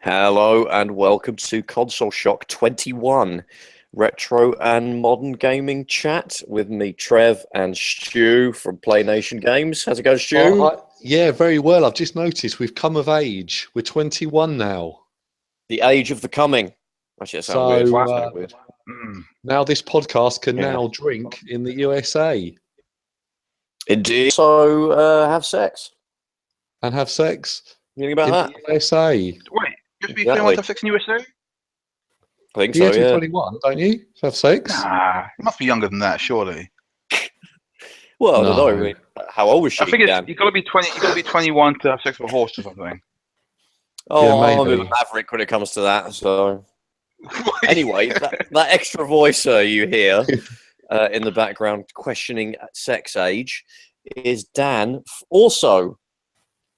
Hello and welcome to Console Shock 21, retro and modern gaming chat with me, Trev and Stu from Playnation Games. How's it going, Stu? Yeah, very well. I've just noticed we've come of age. We're 21 now. The age of the coming. Actually, that sounds weird. That's weird. Now this podcast can now drink in the USA. Indeed. So, have sex. And have sex You think about in the USA. Wait, you have to be 21 to have sex in the USA? I think You so, have to be yeah. 21, don't you? To have sex? Nah, you must be younger than that, surely. Well, I No. don't know. I mean, how old was she? I think you got to be 20. You got to be 21 to have sex with a horse or something. Oh, Yeah, I'm a maybe. bit of a maverick when it comes to that. So, anyway, that extra voice you hear in the background questioning sex age is Dan, also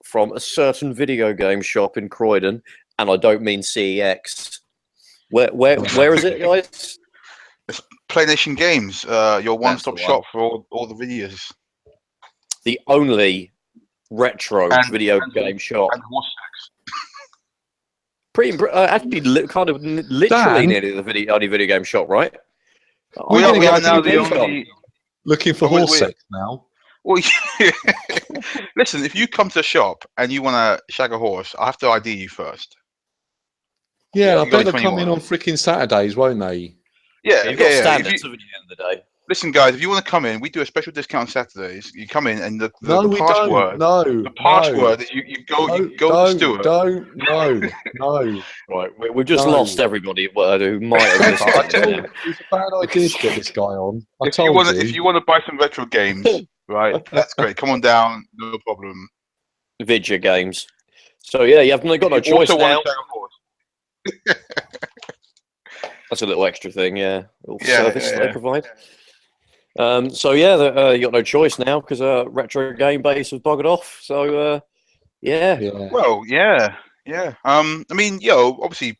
from a certain video game shop in Croydon, and I don't mean CEX. Where is it, guys? It's Playnation Games, your one-stop the one. shop for all the videos. The only retro video game shop. And horse sex. Actually, literally Dan? nearly the only video game shop, right? We gonna are go now to the the only. Looking for Wait, horse wait. sex now. Well, listen, if you come to the shop and you want to shag a horse, I have to ID you first. Yeah, I you gotta bet be they'll come in 21. on freaking Saturdays, won't they? Yeah, You've got yeah. standards, haven't you, at the end of the day? Listen, guys, if you want to come in, we do a special discount on Saturdays. You come in, and the No, we password, don't. the password is you go to Stuart. No. Right, we've just No. lost everybody who might have listened I to told this. you, it's a bad idea to get this guy on. I If you told want you. if you want to buy some retro games, right? That's great. Come on down, no problem. Vidya games. So yeah, you haven't got no If you choice also now. want to shag a horse. That's a little extra thing, yeah. Little Yeah, service yeah, they yeah. provide. So yeah, you got no choice now because retro game base has buggered off. So yeah. Well, yeah. I mean, obviously,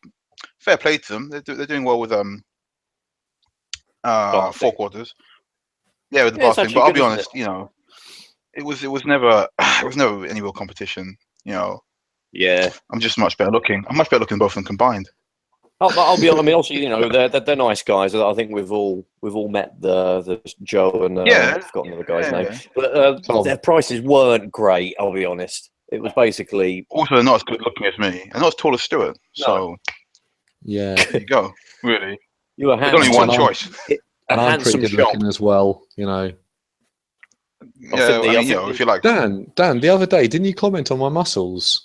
fair play to them. They're doing well with Barthing. 4 quarters. Yeah, with the Yeah, it's Bath thing. actually But I'll good, be isn't honest, it was never any real competition. Yeah. I'm just much better looking. I'm much better looking than both of them combined. I'll be honest. I mean, also, they're nice guys. I think we've all met the Joe and I've forgotten the other guy's name, but their prices weren't great. I'll be honest. It was basically Also, they're not as good looking as me, and not as tall as Stuart. So Yeah. there you go. Really, you were there's only one choice. And I'm pretty good looking as well, Yeah, I think if you like. Dan, the other day, didn't you comment on my muscles?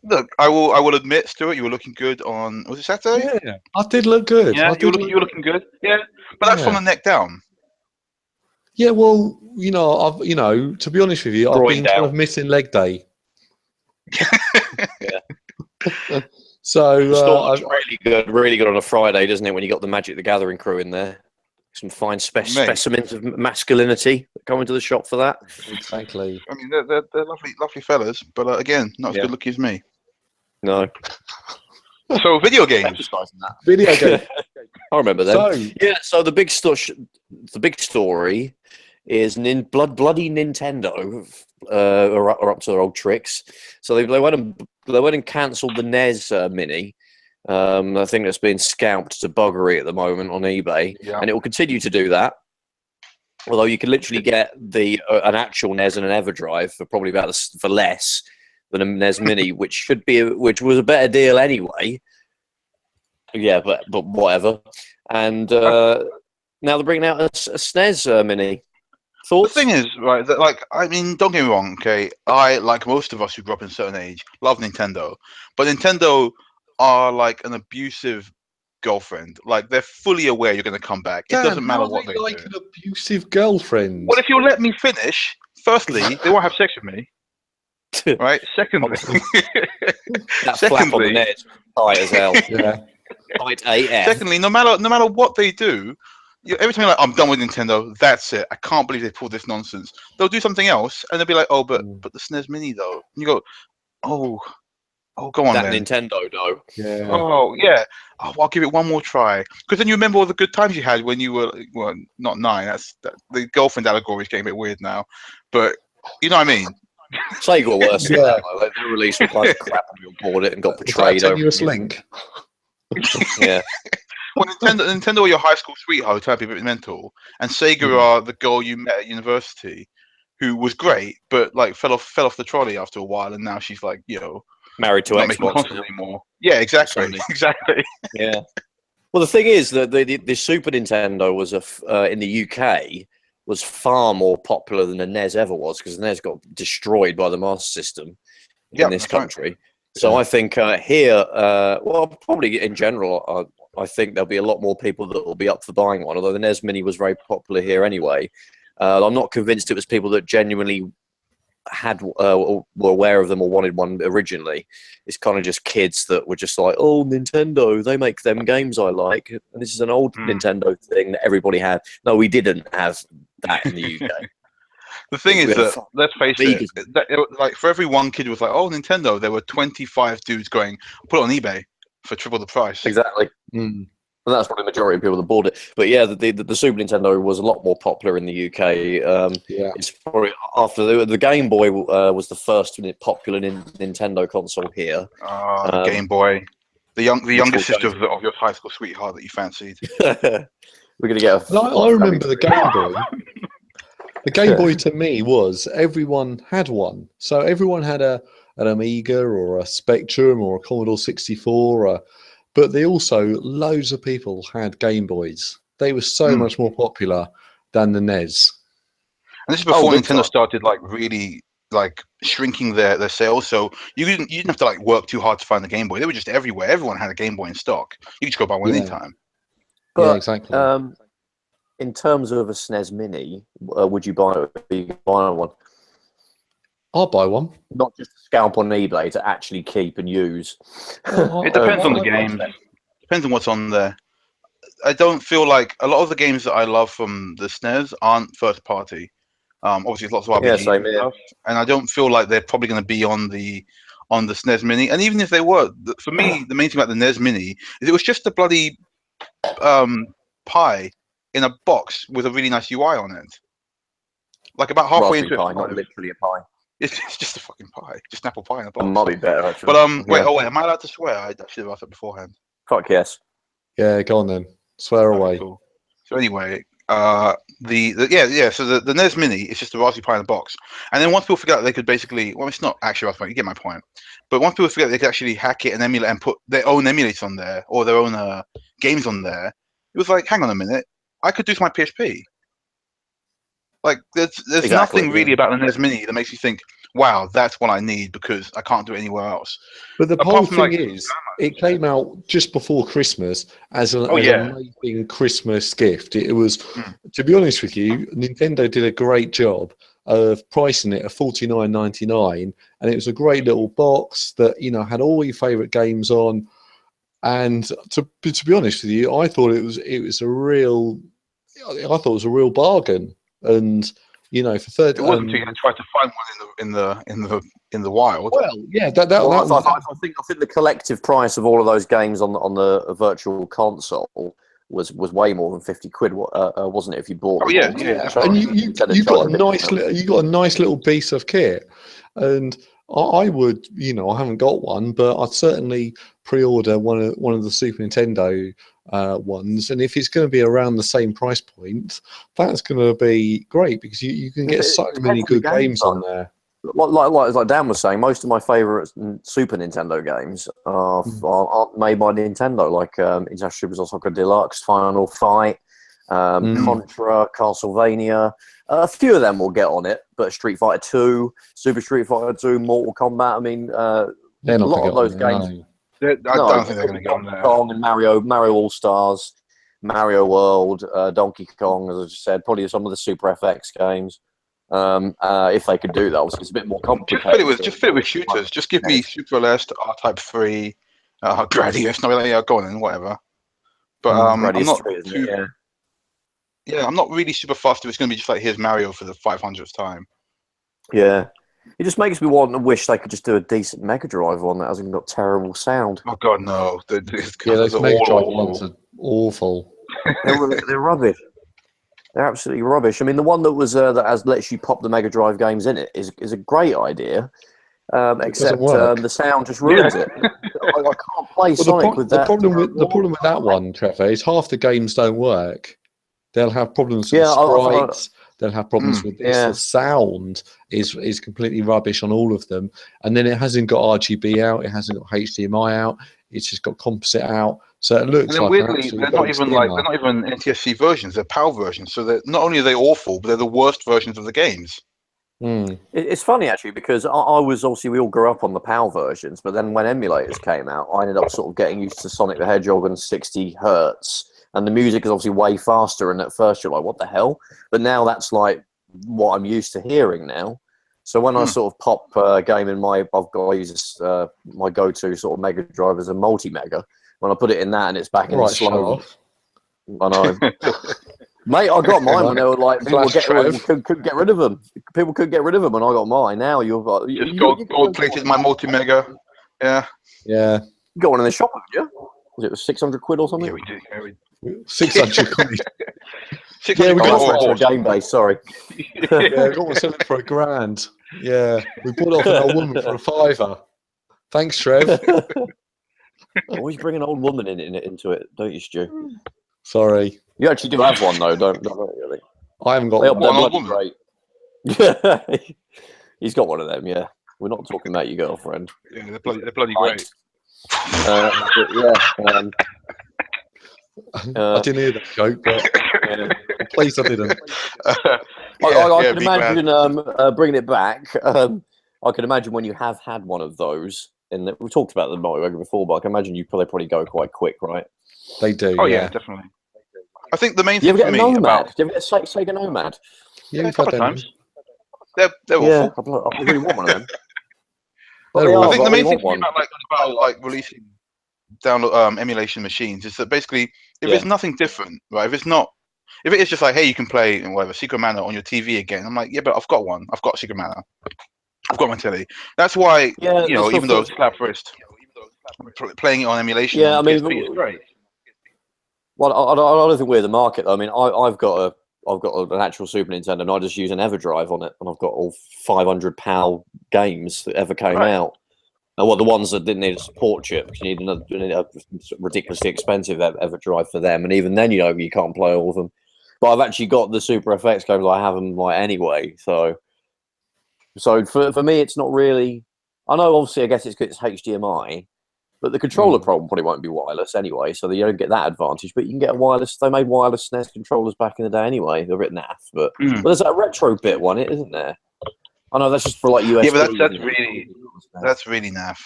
Look, I will admit, Stuart, you were looking good on. Was it Saturday? Yeah, I did look good. Yeah, you were looking good. Yeah, but that's from the neck down. Yeah, well, I've to be honest with you, I've Groin been down. kind of missing leg day. Yeah. So the store looks really good on a Friday, doesn't it? When you got the Magic the Gathering crew in there, some fine specimens of masculinity that come into the shop for that. Exactly. I mean, they're lovely fellas, but again, not as good looking as me. No. So video games. Video game. I remember them. So, So the big story is bloody Nintendo are up to their old tricks. So they went and cancelled the NES Mini. I think that's being scalped to buggery at the moment on eBay, and it will continue to do that. Although you can literally get an actual NES and an EverDrive for probably for less than a NES Mini, which was a better deal anyway. Yeah, but whatever. And now they're bringing out a SNES Mini. Thoughts? The thing is, right, that, I mean, don't get me wrong, okay? I, like most of us who grew up in a certain age, love Nintendo. But Nintendo are like an abusive girlfriend. Like, they're fully aware you're going to come back. Dan, it doesn't matter how what are they they like do. an abusive girlfriend? Well, if you'll let me finish, firstly, they won't have sex with me. Right? Secondly, that flap on the NES, tight as hell. Yeah. Tight AF. Secondly, no matter what they do, every time you're like, I'm done with Nintendo, that's it. I can't believe they pulled this nonsense. They'll do something else, and they'll be like, oh, but the SNES Mini, though. And you go, oh, go on that then. Nintendo, though. Yeah. Oh, yeah. Oh, I'll give it one more try. Because then you remember all the good times you had when you were, not 9. The girlfriend allegory is getting a bit weird now. But, you know what I mean? Sega were worse than Yeah. that. Like, they released all kinds of crap and we all bought it and got Was that a betrayed over. tenuous link? Yeah. Well, Nintendo are your high school sweetheart, type of bit mental, and Sega are the girl you met at university, who was great, but like fell off the trolley after a while, and now she's like, Married to not making Xbox consoles anymore. Yeah, exactly, Sony. exactly. Yeah. Well, the thing is that the Super Nintendo was in the UK was far more popular than the NES ever was, because the NES got destroyed by the Master System in this that's right. country. So I think here, well, probably in general, I think there'll be a lot more people that will be up for buying one. Although the NES Mini was very popular here anyway, I'm not convinced it was people that genuinely had or were aware of them or wanted one originally. It's kind of just kids that were just like, oh, Nintendo, they make them games I like, and this is an old Nintendo thing that everybody had. No, we didn't have that in the UK. The thing is that, let's face it, like for every one kid who was like, oh, Nintendo, there were 25 dudes going, put it on eBay for triple the price. Exactly. And that's probably the majority of people that bought it. But yeah, the Super Nintendo was a lot more popular in the UK. It's probably after the Game Boy was the first popular Nintendo console here. Game Boy, the younger sister of your high school sweetheart that you fancied. We're gonna get. I remember the Game Boy. The Game Boy to me was everyone had one. So everyone had an Amiga or a Spectrum or a Commodore 64 but they also, loads of people had Game Boys. They were so much more popular than the NES. And this is before Nintendo started like really like shrinking their sales. So you didn't have to like work too hard to find the Game Boy. They were just everywhere. Everyone had a Game Boy in stock. You could just go buy one anytime. But, yeah, exactly. In terms of a SNES Mini, would you buy one? I'll buy one. Not just a scalp on eBay to actually keep and use. It depends on the game. Depends on what's on there. I don't feel like a lot of the games that I love from the SNES aren't first party. Obviously, there's lots of RPGs same here. stuff, and I don't feel like they're probably going to be on the SNES Mini. And even if they were, for me, the main thing about the NES Mini is it was just a bloody pie in a box with a really nice UI on it. Like about halfway into it, not literally a pie. It's just a fucking pie, just an apple pie in a box. It might be better, actually. But wait, am I allowed to swear? I should have asked it beforehand. Fuck yes. Yeah, go on then. Swear away. Cool. So anyway, So the NES Mini is just a Raspberry Pi in a box, and then once people figure out they could basically, well, it's not actually Raspberry Pi. You get my point. But once people figure out they could actually hack it and emulate and put their own emulators on there or their own games on there, it was like, hang on a minute, I could do to my PSP. Like there's nothing really about the NES Mini that makes you think, wow, that's what I need because I can't do it anywhere else. But the whole thing is, it came out just before Christmas as an amazing Christmas gift. It was, to be honest with you, Nintendo did a great job of pricing it at $49.99, and it was a great little box that had all your favourite games on. And to be honest with you, I thought it was a real bargain. And for 30, it wasn't until you tried to find one in the wild. Well, yeah, I think the collective price of all of those games on the virtual console was way more than £50, wasn't it? If you bought, and you got a nice little piece of kit, and I would, I haven't got one, but I'd certainly pre-order one of the Super Nintendo ones, and if it's going to be around the same price point, that's going to be great because you can get so many good games on there. Like Dan was saying, most of my favourite Super Nintendo games aren't made by Nintendo, like International Superstar Soccer Deluxe, Final Fight, Contra, Castlevania. A few of them will get on it, but Street Fighter 2, Super Street Fighter 2, Mortal Kombat, I mean, a lot of those games. I don't think they're going to get on there. Kong and Mario All-Stars, Mario World, Donkey Kong, as I just said, probably some of the Super FX games. If they could do that, obviously it's a bit more complicated. Just fit it with shooters. Just give me Super Celeste, R-Type 3, Gradius, go on then, whatever. But I'm not I'm not really super fussed if it's going to be just like, here's Mario for the 500th time. Yeah. It just makes me want to wish they could just do a decent Mega Drive one that hasn't got terrible sound. Oh God, no! Those Mega Drive ones are awful. They're rubbish. They're absolutely rubbish. I mean, the one that was that lets you pop the Mega Drive games in it is a great idea, except the sound just ruins it. I can't play Sonic with that. The problem with that one, Trevor, is half the games don't work. They'll have problems with sprites. They'll have problems with this. The sound is completely rubbish on all of them, and then it hasn't got RGB out. It hasn't got HDMI out. It's just got composite out. So it looks and then like weirdly, they're not even NTSC versions. They're PAL versions. So they're not only are they awful, but they're the worst versions of the games. It's funny actually because I was obviously we all grew up on the PAL versions, but then when emulators came out, I ended up sort of getting used to Sonic the Hedgehog and 60 hertz, and the music is obviously way faster. And at first you're like, "What the hell?" But now that's like what I'm used to hearing now. So when I sort of pop a game in I use my go-to sort of Mega Drive as a multi-mega. When I put it in that and it's back in the slow. I know. Mate, I got mine when they were like people couldn't get rid of them. People couldn't get rid of them, and I got mine. Now you've got gold plated my multi-mega. Yeah. You got one in the shop, haven't you? Was it 600 quid or something? Yeah, we did. Yeah, 600 quid. 600 we got one for Game Base. Sorry. We got one selling for $1,000. Yeah, we bought it off an old woman for $5. Thanks, Trev. Always bring an old woman into it, don't you, Stu? Sorry. You actually do have one though, don't you? Think? I haven't got one. They're bloody great. He's got one of them. Yeah, we're not talking about your girlfriend. Yeah, they're bloody great. I didn't hear that joke, but please I didn't. I can imagine bringing it back. I can imagine when you have had one of those, and we've talked about them before, but I can imagine you probably go quite quick, right? They do. Oh yeah, definitely. I think the main thing for me about... Do you ever get a Sega Nomad? Yeah, a couple of times. They're awful. I really want one of them. I think the main thing for me about releasing download emulation machines is that basically if it's nothing different, right? If it is just like, hey, you can play whatever Secret Mana on your TV again, I'm like, yeah, but I've got one. I've got Secret Mana. I've got my telly. That's why even though it's slap wrist, playing it on emulation. Yeah, I mean, it's great. Well, I don't think we're the market. Though. I mean, I've got an actual Super Nintendo, and I just use an EverDrive on it, and I've got all 500 PAL games that ever came out. And the ones that didn't need a support chip, because you need a ridiculously expensive EverDrive for them, and even then, you can't play all of them. But I've actually got the Super FX games. I have them anyway, so for me, it's not really. I know, obviously, I guess it's HDMI. But the controller probably won't be wireless anyway, so you don't get that advantage. But you can get a wireless. They made wireless SNES controllers back in the day anyway. They're a bit naff, but there's that retro bit one, isn't there? I know that's just for USB. Yeah, but that's really naff.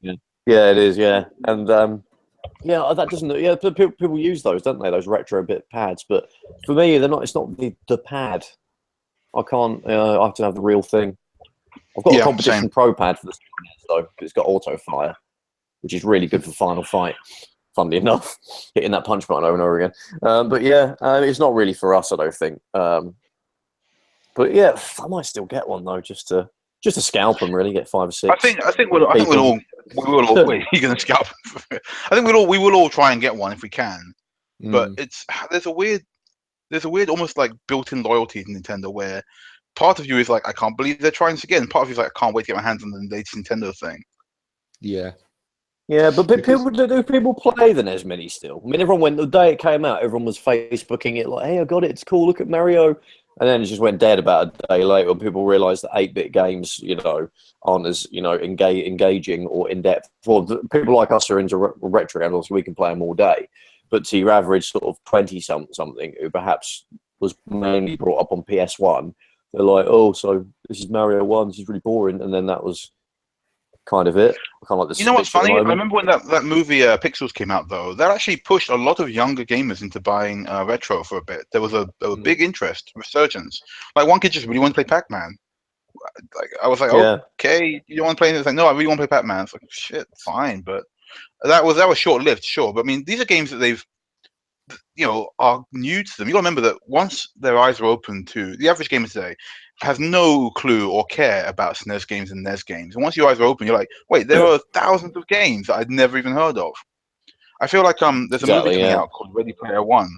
Yeah, it is. Yeah, and that doesn't. Yeah, people use those, don't they? Those retro bit pads. But for me, they're not. It's not the pad. I can't. I have to have the real thing. I've got a Competition Pro pad for the SNES, though. It's got auto fire, which is really good for Final Fight. Funnily enough, hitting that punch button over and over again. But yeah, it's not really for us, I don't think. But yeah, I might still get one though, just to scalp them. Really, get 5 or 6. I think we'll all. Wait, you're gonna scalp? I think we will all try and get one if we can. But there's a weird almost like built-in loyalty to Nintendo where. Part of you is like, I can't believe they're trying this again. Part of you is like, I can't wait to get my hands on the latest Nintendo thing. Yeah. Yeah, but people play the NES Mini still. I mean, the day it came out, everyone was Facebooking it like, hey, I got it, it's cool, look at Mario. And then it just went dead about a day later when people realised that 8-bit games, aren't as, engaging or in-depth. Well, people like us are into retro games, obviously we can play them all day. But to your average sort of 20-something who perhaps was mainly brought up on PS1, they're like, oh, so this is Mario 1, this is really boring. And then that was kind of it. Kind of like you know what's funny? I remember when that movie Pixels came out, though. That actually pushed a lot of younger gamers into buying retro for a bit. There was a big interest, resurgence. Like, one kid just really wanted to play Pac-Man. Like, I was like, okay, you don't want to play anything? It's like, no, I really want to play Pac-Man. It's like, shit, fine. But that was short-lived, sure. But, I mean, these are games that they've are new to them. You got to remember that once their eyes are open to the average gamer today, has no clue or care about SNES games and NES games. And once your eyes are open, you're like, wait, there are thousands of games that I'd never even heard of. I feel like there's a movie coming out called Ready Player One,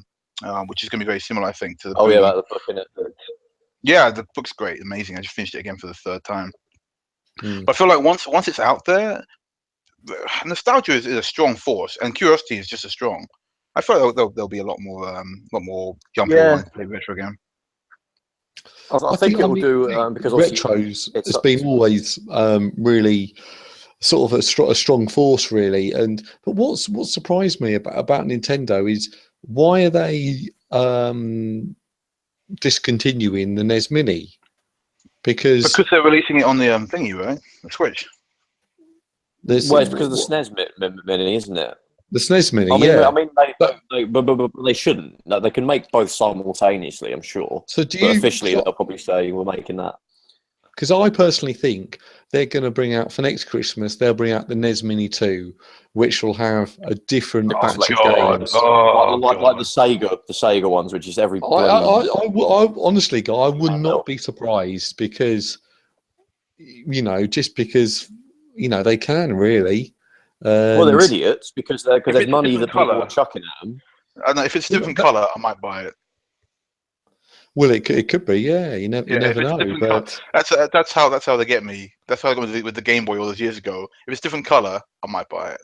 which is going to be very similar, I think, to the. Oh yeah, about the book in it. Yeah, the book's great, amazing. I just finished it again for the third time. Mm. But I feel like once it's out there, nostalgia is a strong force, and curiosity is just as strong. I feel like there'll be a lot more young people wanting to play retro again. I think it will do because retros has been always really sort of a strong force, really. But what surprised me about Nintendo is why are they discontinuing the NES Mini? Because they're releasing it on the thingy, right? The Switch. It's because of the SNES Mini, isn't it? The SNES Mini, I mean, but they shouldn't. No, they can make both simultaneously, I'm sure. So but officially, they'll probably say we're making that. Because I personally think they're going to bring out for next Christmas. They'll bring out the NES Mini 2, which will have a different batch of games, like the Sega ones, which is every. I honestly, Guy, I would not be surprised because, just because, they can really. And well, they're idiots because there's money that people are chucking at them. I know if it's a different color, I might buy it. Well, it could be, yeah. You never know. But that's how they get me. That's how I got with the Game Boy all those years ago. If it's different color, I might buy it.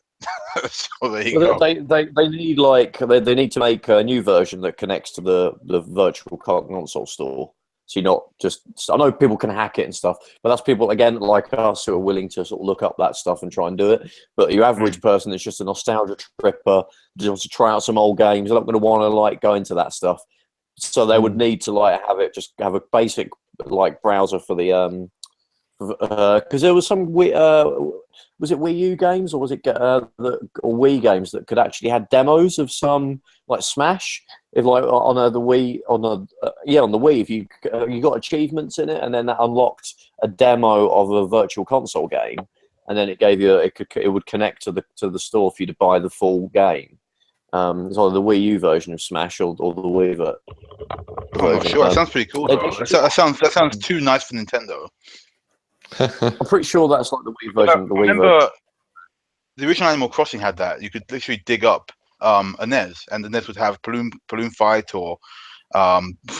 So there you go. They need they need to make a new version that connects to the virtual console store. So you're not just. I know people can hack it and stuff, but that's people again like us who are willing to sort of look up that stuff and try and do it. But your average person that's just a nostalgia tripper, just wants to try out some old games, they're not going to want to go into that stuff. So they would need to have a basic browser for the because there was some was it Wii U games or was it or Wii games that could actually had demos of some like Smash if on the Wii on the Wii if you got achievements in it and then that unlocked a demo of a virtual console game and then it gave you it would connect to the store for you to buy the full game. It's either the Wii U version of Smash or the Wii version. Oh, sure. That sounds pretty cool, though. That sounds too nice for Nintendo. I'm pretty sure that's like the Wii version of the Wii version. The original Animal Crossing had that. You could literally dig up a NES, and the NES would have Balloon Fight or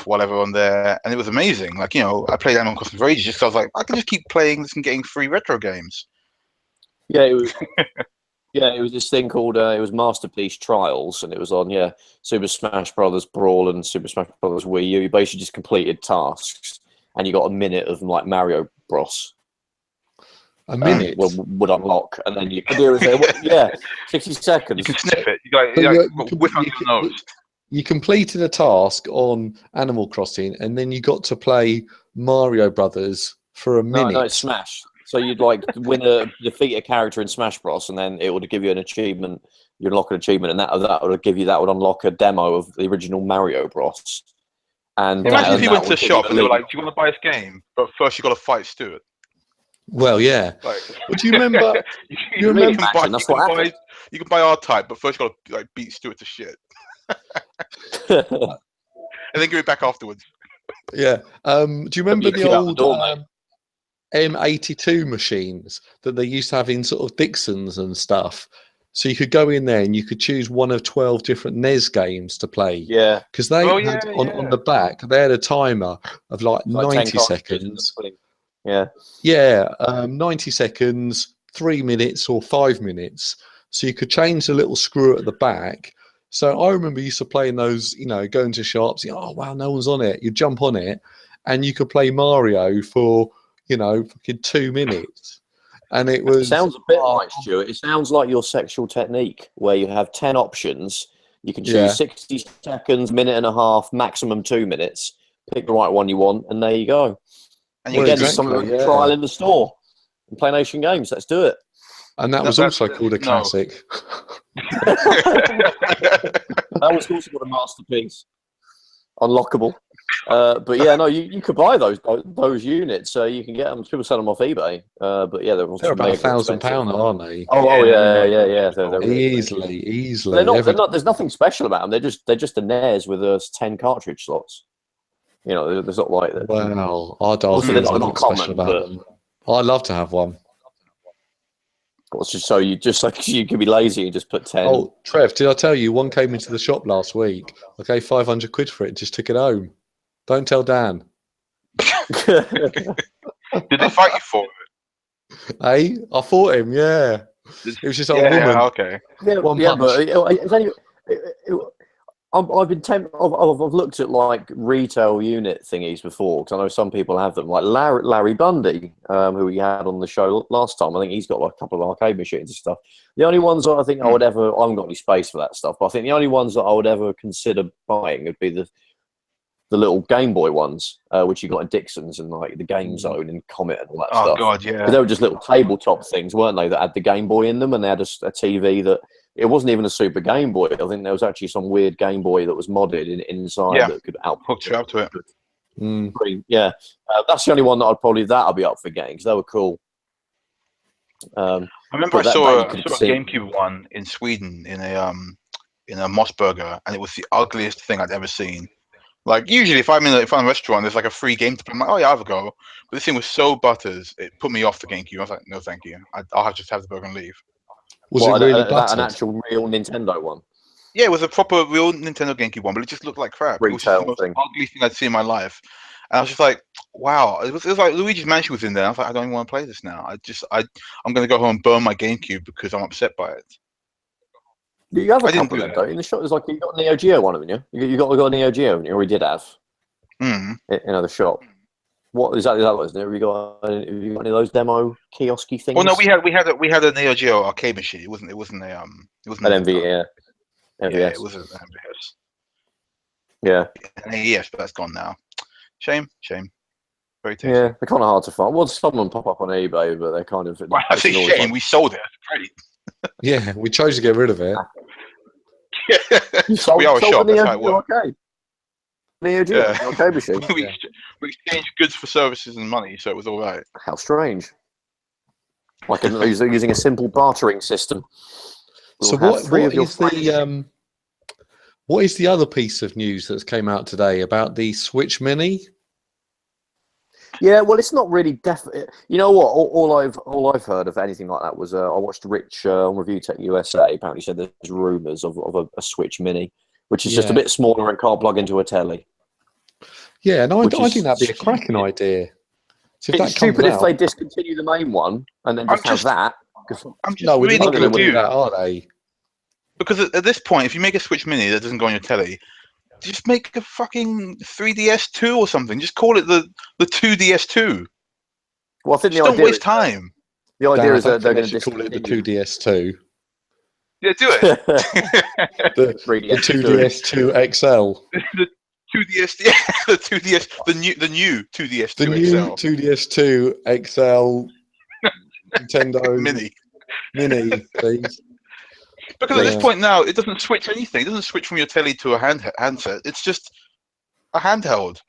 whatever on there, and it was amazing. I played Animal Crossing for ages just because I was like, I can just keep playing this and getting free retro games. Yeah, it was. Yeah, it was this thing called it was Masterpiece Trials, and it was on Super Smash Brothers Brawl and Super Smash Brothers Wii U. You basically just completed tasks, and you got a minute of like Mario Bros. A minute would unlock, and then you could do it. 60 seconds. You can sniff it. You whiff under your nose. You completed a task on Animal Crossing, and then you got to play Mario Brothers for a minute. No, it's Smash. So you'd defeat a character in Smash Bros, and then it would give you an achievement. You unlock an achievement, and that would unlock a demo of the original Mario Bros. And imagine if you went to a shop and they were like, "Do you want to buy this game? But first, you got to fight Stuart." Well, yeah. But do you remember? You can buy R-Type, but first you got to beat Stuart to shit, and then give it back afterwards. Yeah. Do you remember the old M82 machines that they used to have in sort of Dixons and stuff? So you could go in there and you could choose one of 12 different NES games to play. Yeah. Because they had on the back, they had a timer of like 90 seconds. Yeah. Yeah. 90 seconds, 3 minutes or 5 minutes. So you could change the little screw at the back. So I remember used to playing those, going to shops. Oh, wow, no one's on it. You jump on it and you could play Mario for, fucking 2 minutes. And it sounds a bit like, Stuart. It sounds like your sexual technique where you have 10 options. You can choose 60 seconds, minute and a half, maximum 2 minutes. Pick the right one you want, and there you go. And you get something like a trial in the store. And Playnation Games, let's do it. And that was also called a classic. That was also called a masterpiece. Unlockable. But yeah, no, you could buy those units. You can get them. People sell them off eBay. But yeah, they're about £1,000, aren't they? Oh yeah. They're easily. They're not. There's nothing special about them. They're just a NES with 10 cartridge slots. There's not like that. Well, I don't think there's nothing special about them. I'd love to have one. What's just so you can be lazy and just put 10. Oh, Trev, did I tell you one came into the shop last week? I gave 500 quid for it. Just took it home. Don't tell Dan. Did they fight you for it? Hey, I fought him. Yeah, it was just old woman. Yeah, okay. Yeah, One yeah, punch. but it's only. I've been I've looked at like retail unit thingies before because I know some people have them. Like Larry Bundy, who we had on the show last time. I think he's got like a couple of arcade machines and stuff. The only ones that I think I would ever, I haven't got any space for that stuff, but I think the only ones that I would ever consider buying would be the little Game Boy ones, which you got in Dixon's and like the Game Zone and Comet and all that stuff. Oh god, yeah. 'Cause they were just little tabletop things, weren't they? That had the Game Boy in them, and they had a TV that. It wasn't even a Super Game Boy. I think there was actually some weird Game Boy that was modded inside that could hook you up to it. Yeah, that's the only one that I'd be up for getting because they were cool. I remember I saw a GameCube one in Sweden in a Mossburger, and it was the ugliest thing I'd ever seen. Like usually, if I'm in a restaurant, there's like a free game to play. I'm like, oh yeah, I'll have a go. But this thing was so butters, it put me off the GameCube. I was like, no, thank you. I'll just have the burger and leave. Was it really buttered? An actual real Nintendo one? Yeah, it was a proper real Nintendo GameCube one, but it just looked like crap. It was just the most ugly thing I'd seen in my life. And I was just like, wow. It was like Luigi's Mansion was in there. I was like, I don't even want to play this now. I'm going to go home and burn my GameCube because I'm upset by it. You have a couple of them, though. In the shop, it's like you got a Neo Geo one, haven't you? You got a Neo Geo, haven't you? Or you did have. In the shop. What exactly that was? Have you got any of those demo kiosky things? Well, no, we had a Neo Geo arcade machine. It wasn't an MV, yeah. Yeah, it was an MVS. Yeah. An AES, but that's gone now. Shame. Very tasty. Yeah, they're kind of hard to find. Well, some of them pop up on eBay, but they're kind of. Well, that's a shame. Like... We sold it. Great. Yeah, we chose to get rid of it. You sold, we are a shop. That's how it works. Okay. Neo Geo, arcade machine. we exchanged goods for services and money, so it was all right. How strange! Like using a simple bartering system. So what is the other piece of news that's came out today about the Switch Mini? Yeah, well, it's not really definite. You know what? All I've heard of anything like that was I watched Rich on Review Tech USA. Apparently, said there's rumours of a Switch Mini, which is just a bit smaller and can't plug into a telly. Yeah, and I think that'd be a cracking idea. So it's stupid if they discontinue the main one and then just have that. I'm just really confused. Are they? Because at this point, if you make a Switch Mini that doesn't go on your telly, just make a fucking 3DS2 or something. Just call it the 2DS2. Well, I think don't waste time. The idea is that they're going to call it the 2DS2. Yeah, do it. the 2DS2 XL. The 2DS, yeah, the 2DS, the new 2DS2 the new XL. 2DS2 XL Nintendo Mini, please. Because at this point now, it doesn't switch anything. It doesn't switch from your telly to a handset. It's just a handheld.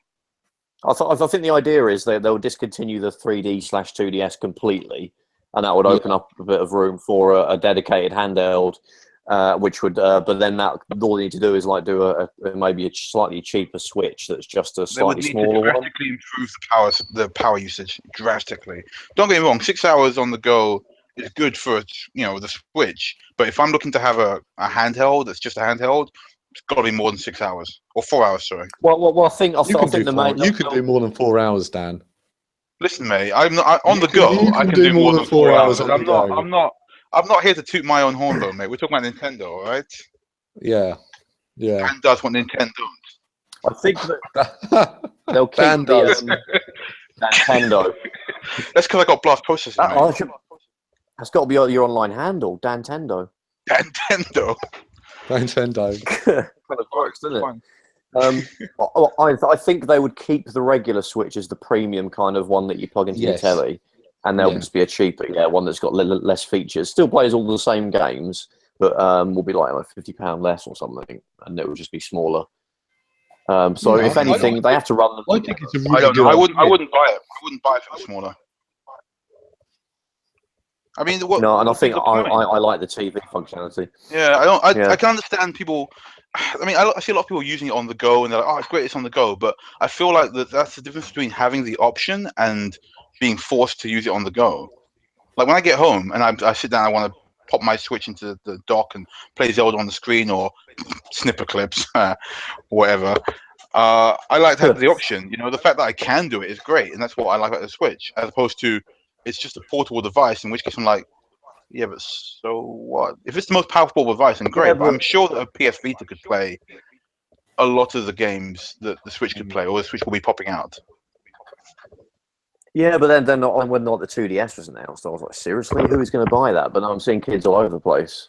I think the idea is they'll discontinue the 3D/2DS completely, and that would open up a bit of room for a dedicated handheld, which would. But then all they need to do is like do maybe a slightly cheaper Switch that's just a slightly smaller one. They would need to drastically improve the power usage drastically. Don't get me wrong. 6 hours on the go is good for the Switch, but if I'm looking to have a handheld that's just a handheld, it's got to be more than 6 hours or 4 hours. Sorry. Well, I think you could do more than 4 hours, Dan. Listen, mate, I'm not on the go. I can do more than 4 hours. I'm not here to toot my own horn, though, mate. We're talking about Nintendo, all right? Yeah. Dan does what Nintendo does. I think that they'll keep Nintendo. That's because I got blast processing. That's got to be your online handle, Dantendo. Nintendo. Kind of works, doesn't it? I think they would keep the regular Switch as the premium kind of one that you plug into your telly, and there'll just be a cheaper one that's got less features. Still plays all the same games, but will be like £50 less or something, and it will just be smaller. So if anything, they have to run them. I think it's a really I wouldn't buy it. I wouldn't buy it if it was smaller. I mean, and I think I like the TV functionality. Yeah, I can understand people. I mean, I see a lot of people using it on the go, and they're like, "Oh, it's great, it's on the go." But I feel like that's the difference between having the option and being forced to use it on the go. Like when I get home and I sit down, I want to pop my Switch into the dock and play Zelda on the screen or snipper clips, whatever. I like to have the option. You know, the fact that I can do it is great, and that's what I like about the Switch, as opposed to it's just a portable device. In which case, I'm like, yeah, but so what? If it's the most powerful device, then great. Yeah, but I'm sure that a PS Vita could play a lot of the games that the Switch could play, or the Switch will be popping out. Yeah, but then when not the 2DS was announced, I was like, seriously, who is going to buy that? But now I'm seeing kids all over the place.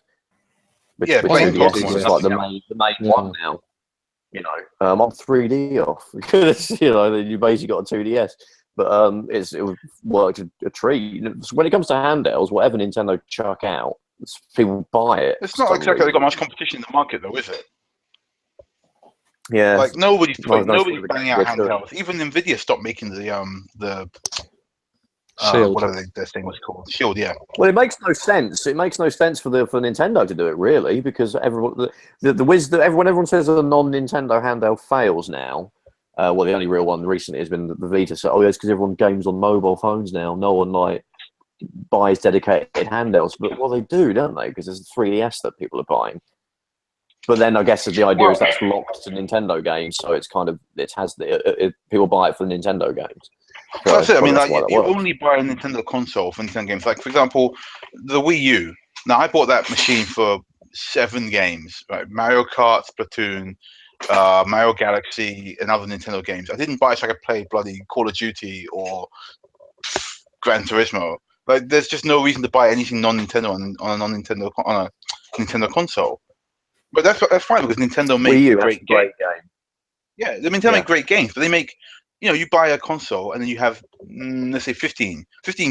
But Yeah, playing 2DS Pokemon, is just that's like the main one now. You know, I'm on 3D off because you know you basically got a 2DS, but it worked a treat. So when it comes to handhelds, whatever Nintendo chuck out, people buy it. It's not exactly got much competition in the market, though, is it? Yeah, like nobody's nobody's planning out handhelds. Even Nvidia stopped making the Shield. whatever this thing was called, Shield. Yeah. Well, it makes no sense. It makes no sense for Nintendo to do it, really, because everyone everyone says that a non-Nintendo handheld fails now. Well, the only real one recently has been the Vita. So, it's because everyone games on mobile phones now. No one buys dedicated handhelds, but they do, don't they? Because there's the 3DS that people are buying. But then I guess the idea is that's locked to Nintendo games, so it's kind of people buy it for the Nintendo games. So that's it. I mean, like you works. only buy a Nintendo console for Nintendo games. Like for example, the Wii U. Now I bought that machine for 7 games, right? Mario Kart, Splatoon, Mario Galaxy, and other Nintendo games. I didn't buy it so I could play bloody Call of Duty or Gran Turismo. Like, there's just no reason to buy anything non-Nintendo on a Nintendo console. But that's fine because Nintendo makes great games. Yeah, Nintendo make great games, but they make, you buy a console and then you have, let's say 15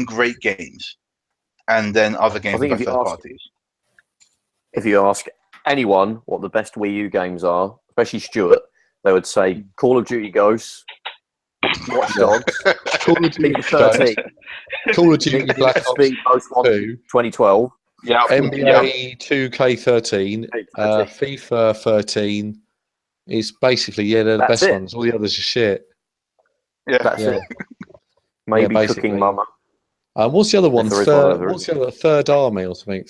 great games, and then other games by third parties. If you ask anyone what the best Wii U games are, especially Stuart, they would say Call of Duty Ghosts, Watch Dogs, Call of Duty 13, Call of Duty Black Ops 2, 2012. Yeah, NBA 2K13, FIFA 13. It's basically they're the best ones. All the others are shit. Yeah, that's it. Maybe Cooking Mama. What's the other one? What's the other? Third Army or something?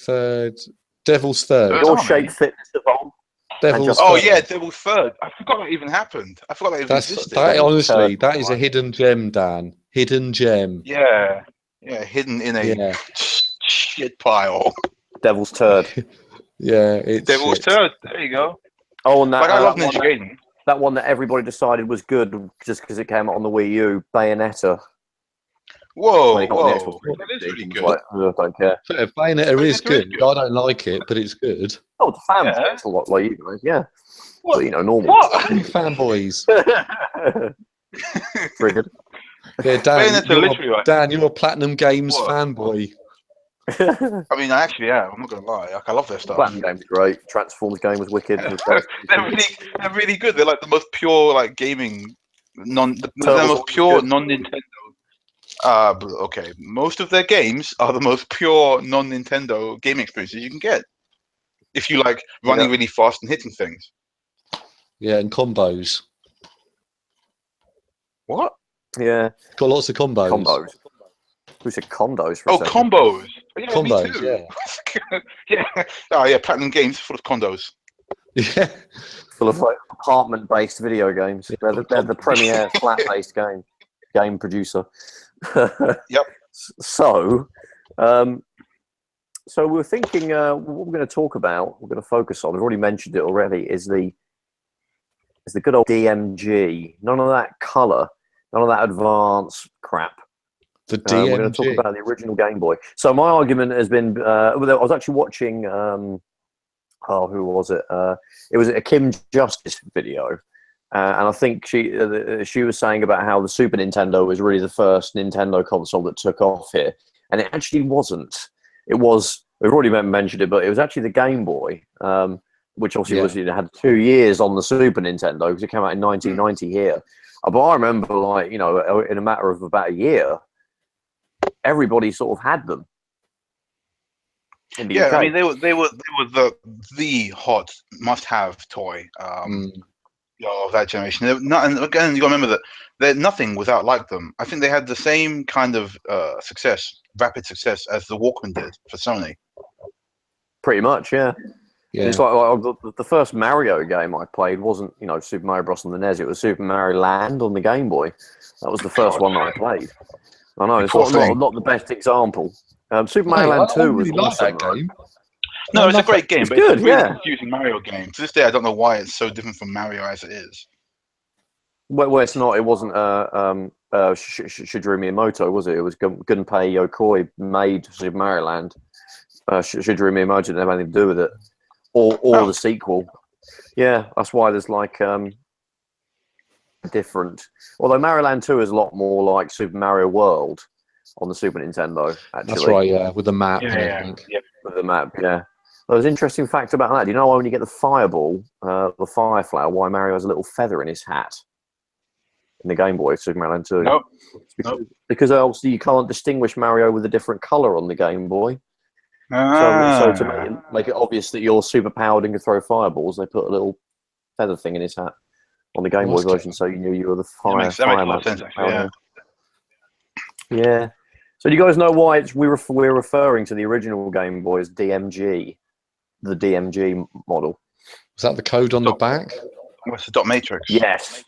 Devil's Third. Your Shape Fitness Evolved. Devil's Third. Devil's Third. I forgot that even happened. I forgot that even existed. Honestly, that is a hidden gem, Dan. Hidden gem. Yeah, hidden in a shit pile. Devil's Turd. It's Devil's Turd. There you go. Oh, and I love Ninja Gaiden. That one that everybody decided was good just because it came out on the Wii U, Bayonetta. Whoa. That is really good. I don't care. Bayonetta is good. I don't like it, but it's good. Oh, the fans it's a lot like you guys, yeah. What? But, normal. What? Fanboys. Triggered. Yeah, Dan, you're a Platinum Games fanboy. I mean, I actually am. I'm not gonna lie. I love their stuff. Platinum Game's great. Transformers game was wicked. They're really good. They're like the most pure gaming the most pure non-Nintendo. Okay, most of their games are the most pure non-Nintendo gaming experiences you can get. If you like running really fast and hitting things. Yeah, and combos. What? Yeah. Got lots of combos. Who said condos? Combos. Yeah, combos. Me too. Yeah. Oh yeah, Platinum Games full of condos. Yeah. Full of apartment-based video games. They're the premier flat-based game producer. Yep. So we're thinking what we're going to talk about. We're going to focus on. We've already mentioned it already. Is the good old DMG? None of that color. None of that advanced crap. The DMG. We're going to talk about the original Game Boy. So my argument has been. I was actually watching. Who was it? It was a Kim Justice video. And I think she was saying about how the Super Nintendo was really the first Nintendo console that took off here. And it actually wasn't. It was, we've already mentioned it, but it was actually the Game Boy, which obviously had 2 years on the Super Nintendo because it came out in 1990 here. But I remember, in a matter of about a year, everybody sort of had them. In the UK. I mean, they were the hot must-have toy. of that generation. And again, you got to remember that nothing was out like them. I think they had the same kind of rapid success as the Walkman did for Sony. Pretty much, yeah. Yeah. It's like the first Mario game I played wasn't, Super Mario Bros. On the NES. It was Super Mario Land on the Game Boy. That was the first one that I played. I know, it's not the best example. Super Mario Land 2 was awesome. That game. No, it's a great game, it's but good, it's a really yeah. confusing Mario game. To this day, I don't know why it's so different from Mario as it is. Well, it's not. It wasn't Shigeru Miyamoto, was it? It was Gunpei Yokoi made Super Mario Land. Shigeru Miyamoto didn't have anything to do with it, or the sequel. Yeah, that's why there's like different. Although Mario Land 2 is a lot more like Super Mario World on the Super Nintendo. Actually, That's right. Yeah, with the map. Yeah. with the map. Yeah. Well, there's an interesting fact about that. Do you know why when you get the fireball, the fire flower, why Mario has a little feather in his hat in the Game Boy, Super Mario Land 2? Nope. Because obviously you can't distinguish Mario with a different colour on the Game Boy. So to make it obvious that you're super powered and can throw fireballs, they put a little feather thing in his hat on the Game Boy version, so you knew you were the that makes a lot of sense, actually, yeah. So do you guys know why we're referring to the original Game Boy as DMG, the DMG model? Was that the code on the back? What's the dot matrix? Yes.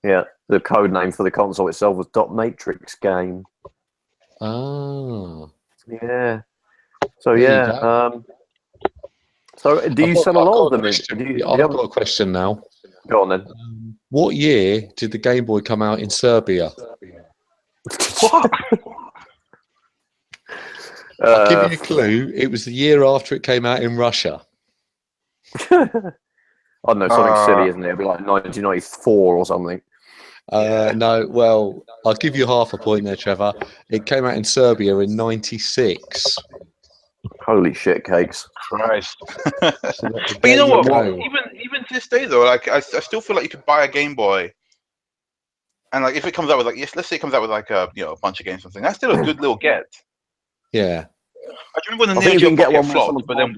Yeah, the code name for the console itself was Dot Matrix Game. Oh. Yeah. So yeah. So do you sell a lot of them? I've got a question now. Go on then. What year did the Game Boy come out in Serbia? What? I'll give you a clue. It was the year after it came out in Russia. I don't know, something silly, isn't it? It'd be like 1994 or something. No, well, I'll give you half a point there, Trevor. It came out in Serbia in '96. Holy shit cakes. Christ. But you know what? Even to this day, though, like I still feel like you could buy a Game Boy, and like if it comes out with let's say it comes out with like a bunch of games or something, that's still a good little get. Yeah. I remember when the Neo Geo Pocket flopped, but then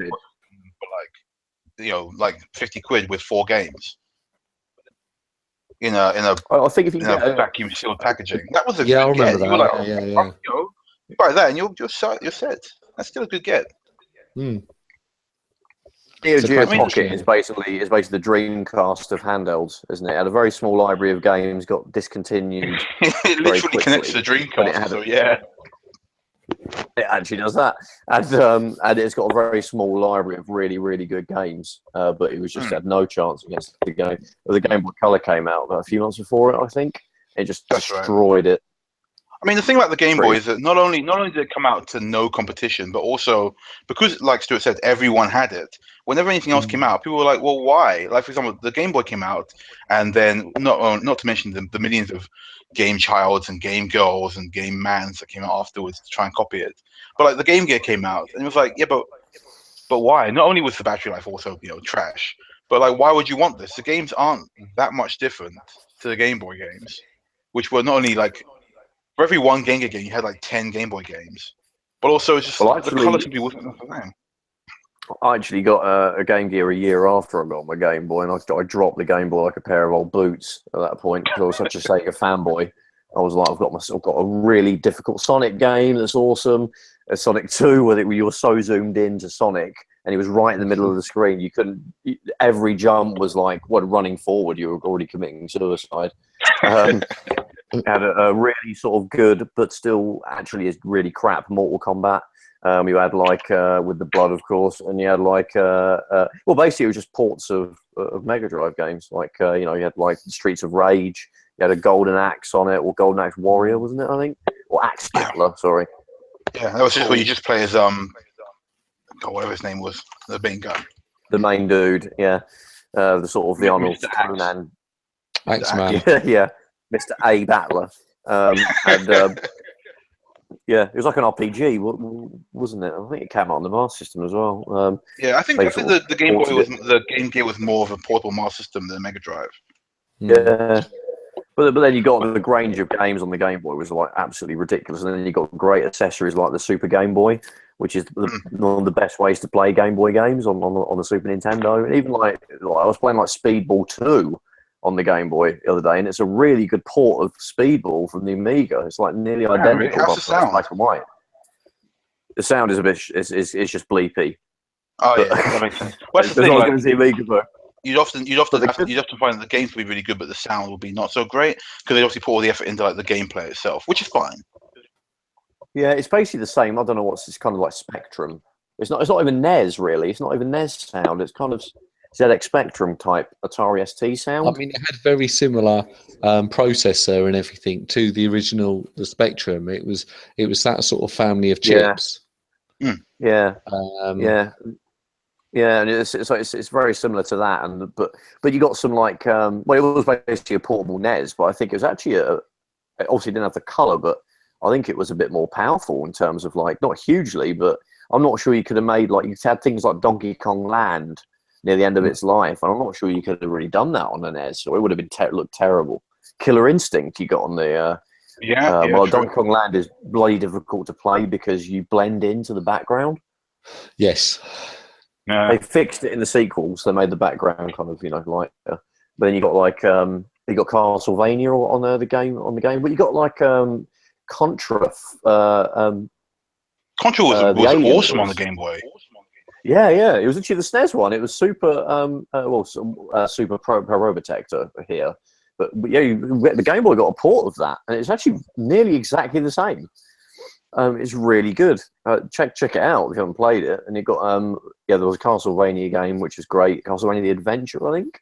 for like 50 quid with 4 games in a I think if you get vacuum sealed packaging, that was a I good remember get. that. You were like, yeah. You buy that and you're set. That's still a good get. Neo Geo Pocket is basically the Dreamcast of handhelds, isn't it? It had a very small library of games, got discontinued. It literally connects to the Dreamcast, It actually does that, and it's got a very small library of really, really good games. But it was just had no chance against the game. The Game Boy Color came out a few months before it, I think. It just destroyed it. I mean, the thing about the Game Boy is that not only did it come out to no competition, but also because, like Stuart said, everyone had it. Whenever anything else came out, people were like, "Well, why?" Like, for example, the Game Boy came out, and then not to mention the millions of Game Childs and Game Girls and Game Mans that came out afterwards to try and copy it. But like the Game Gear came out, and it was like, yeah, but why? Not only was the battery life also trash, but like, why would you want this? The games aren't that much different to the Game Boy games, which were not only like. For every one Game Gear game, you had like 10 Game Boy games. But also, it's just the colour simply wasn't enough for them. I actually got a Game Gear a year after I got my Game Boy, and I dropped the Game Boy like a pair of old boots at that point because I was such a Sega fanboy. I was like, I've got a really difficult Sonic game that's awesome. A Sonic 2, where you were so zoomed into Sonic, and he was right in the middle of the screen. You couldn't. Every jump was like, running forward. You were already committing suicide. Had a really sort of good, but still actually is really crap Mortal Kombat. You had like with the blood, of course, and you had like basically it was just ports of Mega Drive games. Like you had like Streets of Rage. You had a Golden Axe on it, or Golden Axe Warrior, wasn't it? I think, or Axe Battler. Sorry. Yeah, that was just where you just play as whatever his name was, the main guy. The main dude, yeah, the sort of the Arnold Conan. Axeman. Yeah. Mr. A Battler, yeah, it was like an RPG, wasn't it? I think it came out on the Master System as well. I think the Game Boy the Game Gear was more of a portable Master System than a Mega Drive. Yeah, but then you got the range of games on the Game Boy was like absolutely ridiculous, and then you got great accessories like the Super Game Boy, which is one of the best ways to play Game Boy games on the Super Nintendo. And even like I was playing like Speedball 2. on the Game Boy the other day, and it's a really good port of Speedball from the Amiga. It's like nearly identical, how's but the sound? black and white. The sound is a bit, it's just bleepy. Oh But- yeah, that makes sense. Well, that's It's the thing. not as Like, good as the Amiga, though. you'd often But find that the games would be really good, but the sound would be not so great because they obviously put all the effort into like the gameplay itself, which is fine. Yeah, it's basically the same. I don't know what's. It's kind of like Spectrum. It's not even NES really. It's not even NES sound. It's kind of ZX Spectrum type Atari ST sound. I mean, it had very similar processor and everything to the original, the Spectrum. It was that sort of family of chips. Yeah, Yeah. yeah, and it's very similar to that. And but you got some like well, it was basically a portable NES, but I think it was actually it obviously didn't have the color, but I think it was a bit more powerful in terms of like not hugely, but I'm not sure you could have made like you had things like Donkey Kong Land near the end of its life, and I'm not sure you could have really done that on an NES, or it would have been looked terrible. Killer Instinct you got on the well, true. Donkey Kong Land is bloody difficult to play because you blend into the background. Yes. They fixed it in the sequels. They made the background kind of lighter. But then you got like you got Castlevania on the game, but you got like Contra. Contra was Alien awesome on was- the Game Boy. Yeah, it was actually the SNES one. It was Super Super Pro Robotector here. But yeah, the Game Boy got a port of that, and it's actually nearly exactly the same. It's really good. Check it out if you haven't played it. And it got there was a Castlevania game which is great. Castlevania: The Adventure, I think.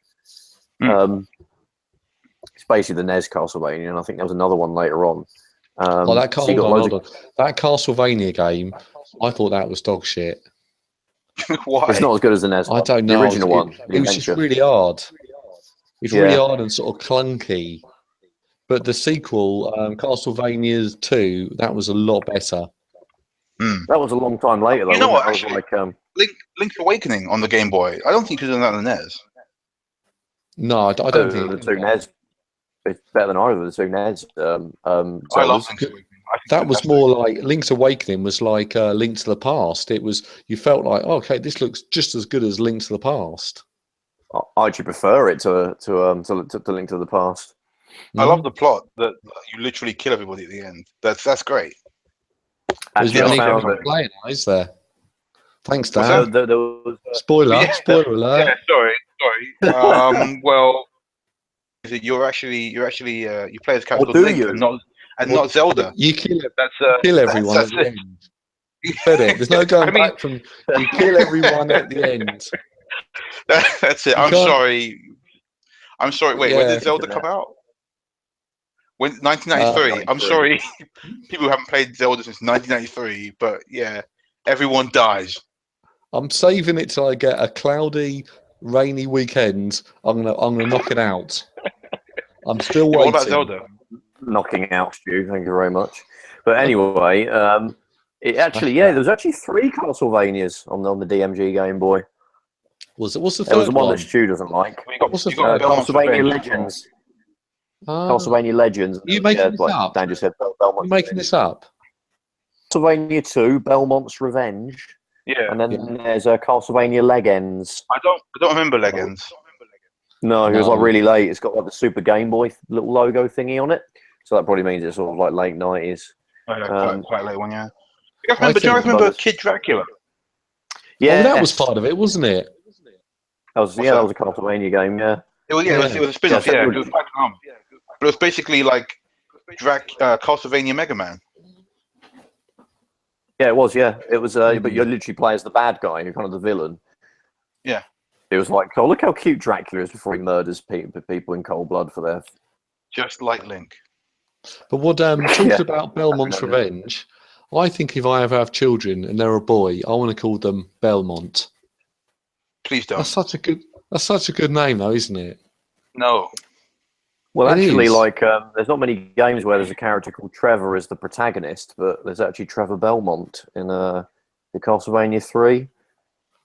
It's basically the NES Castlevania, and I think there was another one later on. That so you got loads of- that Castlevania game, I thought that was dog shit. Why? It's not as good as the NES. I don't The know. original one. The It was just Adventure. really hard. It's really Yeah. hard and sort of clunky. But the sequel, Castlevania 2, that was a lot better. That was a long time later, though. You know wasn't what, it? That was actually- like Link's Awakening on the Game Boy. I don't think you could have done that on the NES. No, I don't think the it two NES. It's better than either of the two NES. I love Zeldas. Link's Awakening. I think that was that's more like Link's Awakening was like Link to the Past. It was, you felt like, oh, okay, this looks just as good as Link to the Past. I actually prefer it to Link to the Past. I love the plot that you literally kill everybody at the end. That's great. There's Actually, no I need found to that play it, is there? Thanks, What's Dan. there was Spoiler Yeah. alert. Yeah, sorry. Well, you play as a character Or called do Link you? and not Zelda. You kill That's everyone that's at the it. end. You said it. There's no going I mean- back from. You kill everyone at the end. That's it. You I'm can't- sorry. Wait, when Yeah. did Zelda come out? When 1993. I'm 93. sorry, people who haven't played Zelda since 1993, but yeah, everyone dies. I'm saving it till I get a cloudy, rainy weekend. I'm gonna knock it out. I'm still What waiting. about Zelda? knocking out Stu. Thank you very much. But anyway, it actually there was actually 3 Castlevanias on the DMG Game Boy. What's the There was third the one one? that Stu doesn't like. What's the got Belmont's Castlevania Revenge. Legends. Ah, Castlevania Legends. You making this up? Dan just said Belmont. you making this up? Castlevania 2, Belmont's Revenge, Yeah, and then there's Castlevania Legends. I don't remember Legends. No, it was No. like really late. It's got like the Super Game Boy little logo thingy on it, so that probably means it's sort of like late 90s. Oh, yeah, quite late one, yeah. Do you I guys remember think- Kid Dracula? Yeah, Oh, that was part of it, wasn't it? That was What's that that? was a Castlevania game. Yeah, It was a spin-off. Yeah, Yeah, so- it was quite calm. But it was basically like Castlevania Mega Man. yeah, it was. Yeah, it was. But you literally play as the bad guy, you're kind of the villain. Yeah. It was like, oh, look how cute Dracula is before he murders people in cold blood for their. Just like Link. But what talking Yeah. about Belmont's Revenge, I think if I ever have children and they're a boy, I want to call them Belmont. Please don't. That's such a good name, though, isn't it? No. Well, It actually, is. like, there's not many games where there's a character called Trevor as the protagonist, but there's actually Trevor Belmont in the Castlevania 3.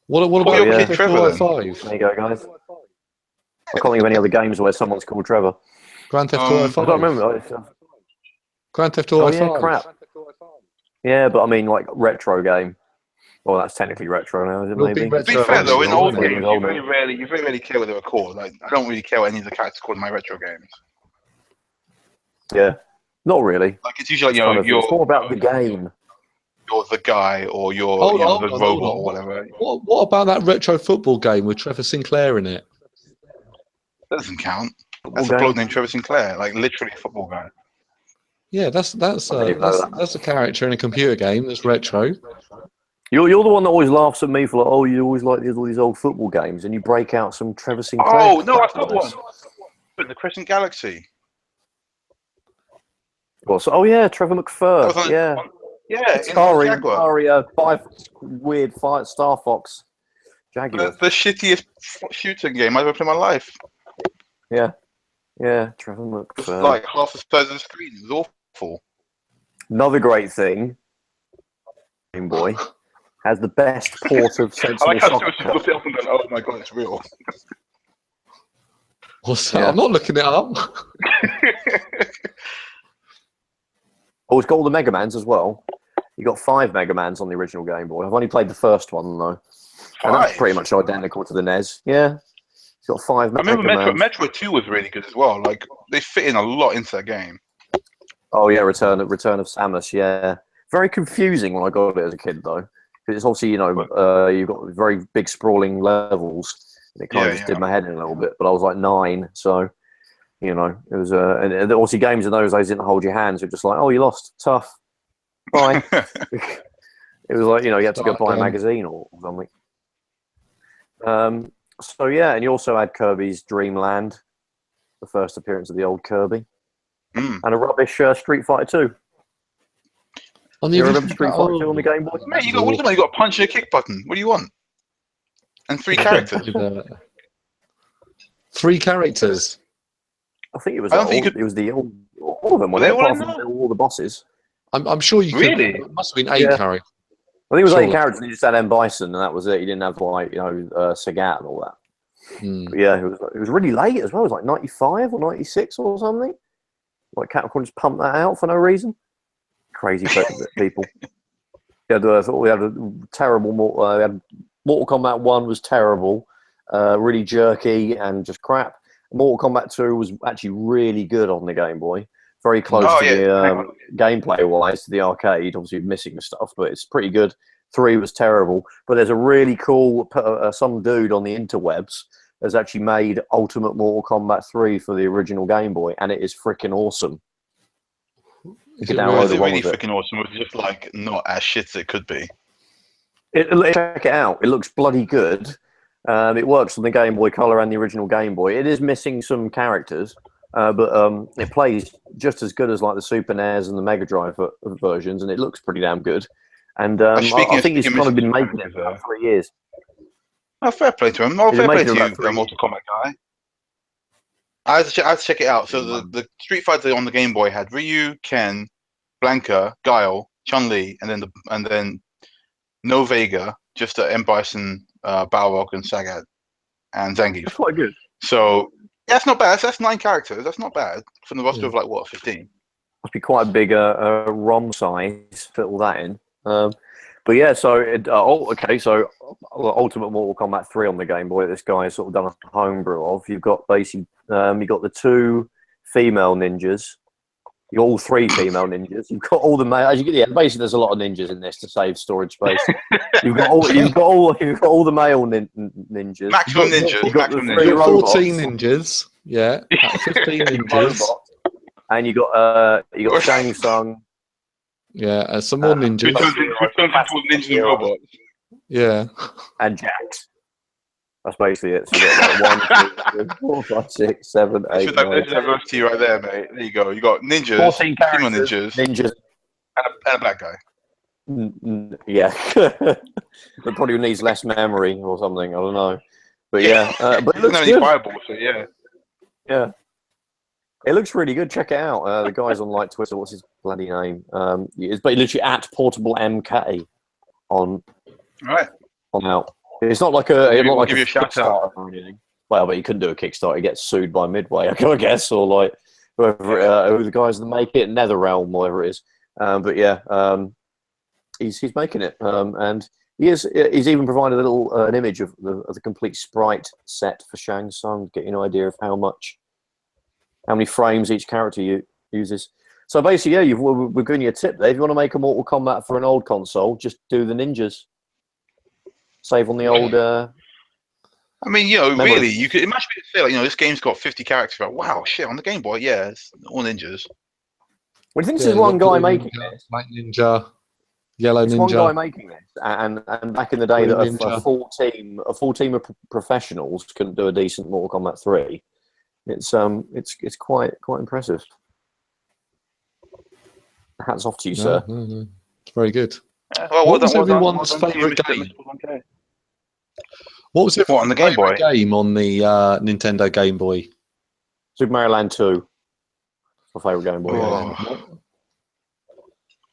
What Oh, about your Grand kid Theft Trevor, Auto then? 5? There you go, guys. I can't think of any other games where someone's called Trevor. Grand Theft Auto I I 5. don't remember. Grand Theft Auto Oh, yeah, 5. crap. Yeah, but I mean, like, retro game. Well, that's technically retro now, is it? It'll be Maybe. retro To be fair though, in old eventually, games, you very rarely care what they were called. Like, I don't really care what any of the characters called in my retro games. Yeah, not really. Like, it's usually It's more about the game. you're the guy or you're Hold on, the hold robot on. or whatever. What about that retro football game with Trevor Sinclair in it? That doesn't count. Football That's a bloke game. named Trevor Sinclair, like literally a football guy. Yeah, that's I didn't even know that. that's a character in a computer game that's retro. You're the one that always laughs at me for like, oh, you always like all these old football games, and you break out some Trevor Sinclair. Oh no, I've crap got on us. one. The Crescent Galaxy. Well, so, oh yeah, Trevor McFur. That was Yeah. Yeah, Atari, five weird Star Fox Jaguar. the shittiest shooting game I've ever played in my life. Yeah, Trevor It's McFur. like half the size of the screen. It was awful. Another great thing, Game Boy has the best port of I sensible like how soccer. Stuart looked it up and gone, "Oh my god, it's real." What's that? Yeah. I'm not looking it up. Oh, it's got all the Mega Mans as well. You got 5 Mega Mans on the original Game Boy. I've only played the first one though, and that's 5? pretty much identical to the NES. Yeah, it's got 5 I Mega remember Mans. Metro 2 was really good as well. Like, they fit in a lot into that game. Oh yeah, Return of Samus. Yeah, very confusing when I got it as a kid though, because it's obviously you've got very big sprawling levels, and it kind of just did my head in a little bit. But I was like 9, so it was and obviously games in those days didn't hold your hands. You're just like, oh, you lost, tough, bye. It was like you had to go buy a magazine or something. So yeah, and you also had Kirby's Dream Land, the first appearance of the old Kirby. And a rubbish Street Fighter 2. On You remember Street Fighter 2 on the Game Boy? Mate, you got a punch and a kick button. What do you want? And 3 characters. 3 characters. I think it was. I don't think you could- It was all of them. Were They they all apart in from there? all the bosses? I'm sure you could. Really? It must have been 8 Yeah. characters. I think it was 8 Sure. characters, and you just had M. Bison, and that was it. You didn't have Sagat and all that. Hmm. But yeah, it was really late as well. It was like 95 or 96 or something. Like Capcom just pumped that out for no reason. Crazy people. We had a terrible. Mortal Kombat 1 was terrible, really jerky and just crap. Mortal Kombat 2 was actually really good on the Game Boy. Very close to the gameplay wise to the arcade. Obviously missing stuff, but it's pretty good. 3 was terrible, but there's a really cool some dude on the interwebs has actually made Ultimate Mortal Kombat 3 for the original Game Boy, and it is freaking awesome. Is You it can Was download it one really of it. freaking awesome? It was just like not as shit as it could be. Check it out. It looks bloody good. It works on the Game Boy Color and the original Game Boy. It is missing some characters, but it plays just as good as like the Super NES and the Mega Drive versions, and it looks pretty damn good. And I think he's kind of been making it for about 3 years. Oh, fair play to him. Oh, He's fair play making to about you, 3 Mortal Kombat guy. I had to check it out. So the Street Fighter on the Game Boy had Ryu, Ken, Blanka, Guile, Chun-Li, and then no Vega, just M. Bison, Balrog, and Sagat, and Zangief. That's quite good. So that's not bad. That's 9 characters. That's not bad from the roster of like what 15. Must be quite a big ROM size, fit all that in. But yeah, so so Ultimate Mortal Kombat 3 on the Game Boy. This guy has sort of done a homebrew of. You've got basically you've got the 2 female ninjas. You've got all 3 female ninjas. You've got all the male. As you get, basically, there's a lot of ninjas in this to save storage space. You've got all the male ninjas. Maximum ninjas. You've got Maximum the ninjas. 3 robots. 14 ninjas. Yeah. 15 ninjas. And you got Shang Tsung. Yeah. Some more Who ninjas. turns into ninjas and robots. Yeah. And Jax. That's basically it. So you got like 1, 2, 3, 4, 5, 6, 7, 8, 9, There's diversity right there, mate. There you go. You got ninjas, 14 female characters, ninjas, ninjas. and a black guy. Yeah, but probably needs less memory or something. I don't know, but yeah, but it looks good. Bible, so yeah. Yeah, it looks really good. Check it out. The guy's on like Twitter. What's his bloody name? It's literally at Portable MK on All right. out. It's not like a give you a shout Kickstarter or anything. Well, but you couldn't do a Kickstarter. He gets sued by Midway, I guess, or like whoever who the guys that make it, NetherRealm, whatever it is. But yeah, he's making it, and He's even provided a little an image of the complete sprite set for Shang Tsung, to get you an idea of how many frames each character uses. So basically, yeah, we're giving you a tip there. If you want to make a Mortal Kombat for an old console, just do the ninjas. Save on the old. I mean, you know, memory. really, you could imagine it say, like, you know, this game's got 50 characters. Like, wow, shit, on the Game Boy, yeah, it's all ninjas. Well, I think there's one guy making ninja, this. Black Ninja, Yellow There's Ninja. one guy making this, and back in the day, that Ninja. a full team of professionals couldn't do a decent Mortal Kombat 3. It's quite impressive. Hats off to you, sir. No. It's very good. Well, What was everyone's favourite game? What was your on the Game Boy? game on the Nintendo Game Boy? Super Mario Land 2. My favourite Game Boy. Oh.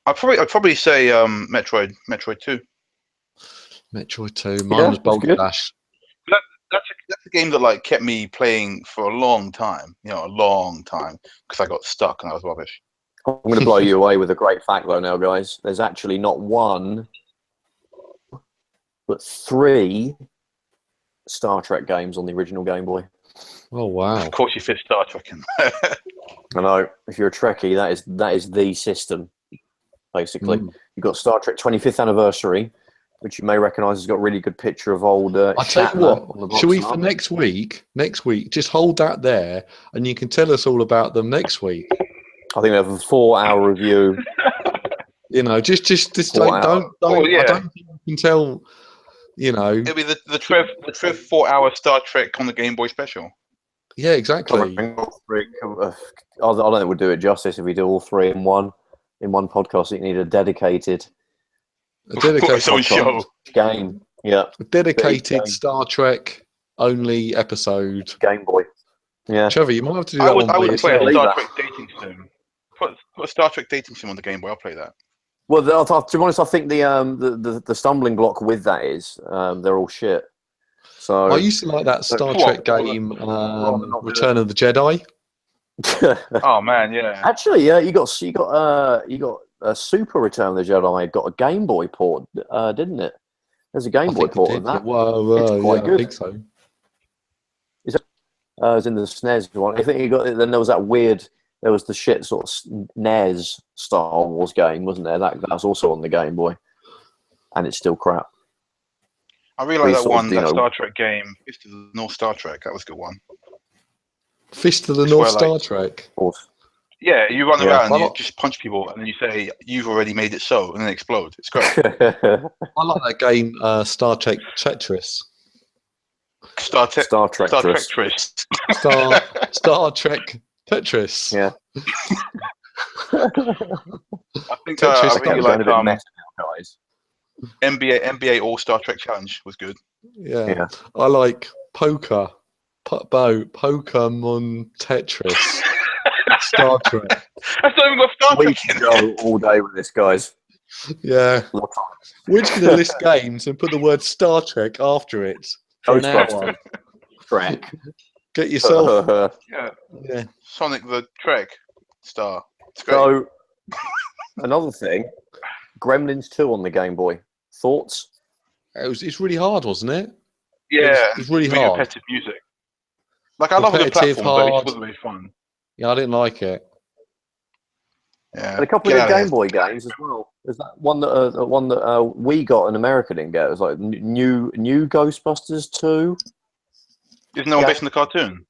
I'd probably say Metroid 2. Metroid 2. Mine was Boulder Dash. That's a game that like kept me playing for a long time. You know, a long time, because I got stuck and I was rubbish. I'm going to blow you away with a great fact, though, now, guys. There's actually not one, but 3 Star Trek games on the original Game Boy. Oh wow! Of course, you fit Star Trek in. I know. If you're a Trekkie, that is the system. Basically, you've got Star Trek 25th Anniversary, which you may recognise has got a really good picture of old. I tell you what. Shall we for next week? Next week, just hold that there, and you can tell us all about them next week. I think we have a 4-hour review. You know, just don't. Oh, yeah. I don't think you can tell. You know, It'll be the Trev 4-hour Star Trek on the Game Boy special. Yeah, exactly. I don't think we'll do it justice if we do all 3 in one podcast. You need a dedicated show game. Yeah, a dedicated Star Trek only episode. Game Boy. Yeah, Trevor, you might have to do that. I would play a Star that. Trek dating sim. Put a Star Trek dating sim on the Game Boy. I'll play that. Well, to be honest, I think the stumbling block with that is they're all shit. So I used to like that Star Trek game, Return of the Jedi. Oh man, yeah. Actually, you got a Super Return of the Jedi. Got a Game Boy port, didn't it? There's a Game Boy port of that. It's quite good. I think so. Is it? It was in the SNES one. I think you got. Then there was that weird. There was the shit sort of NES Star Wars game, wasn't there? That was also on the Game Boy, and it's still crap. I really like that one, that Star Trek game, Fist of the North Star Trek. That was a good one. Fist of the North Star Trek? Yeah, you run around and you just punch people, and then you say, "You've already made it so," and then explode. It's great. I like that game, Star Trek Tetris. Star Trek Tetris. Star Trek Tetris. Yeah. I think Tetris I really like guys. NBA All Star Trek Challenge was good. Yeah. I like poker. Pokemon Tetris. Star Trek. That's not even got Star Trek. We can go all day with this, guys. Yeah. We're just going to list games and put the word Star Trek after it. For an hour. Trek. Get yourself. Yeah. Sonic the Trek star. It's great. So, another thing, Gremlins 2 on the Game Boy. Thoughts? It's really hard, wasn't it? Yeah. It's really hard. Repetitive music. Like, I love the platform, but it wasn't very fun. Yeah, I didn't like it. Yeah. And a couple of Game Boy games as well. There's that one that we got and America didn't get. It was like new Ghostbusters 2. Isn't that one based on the cartoon?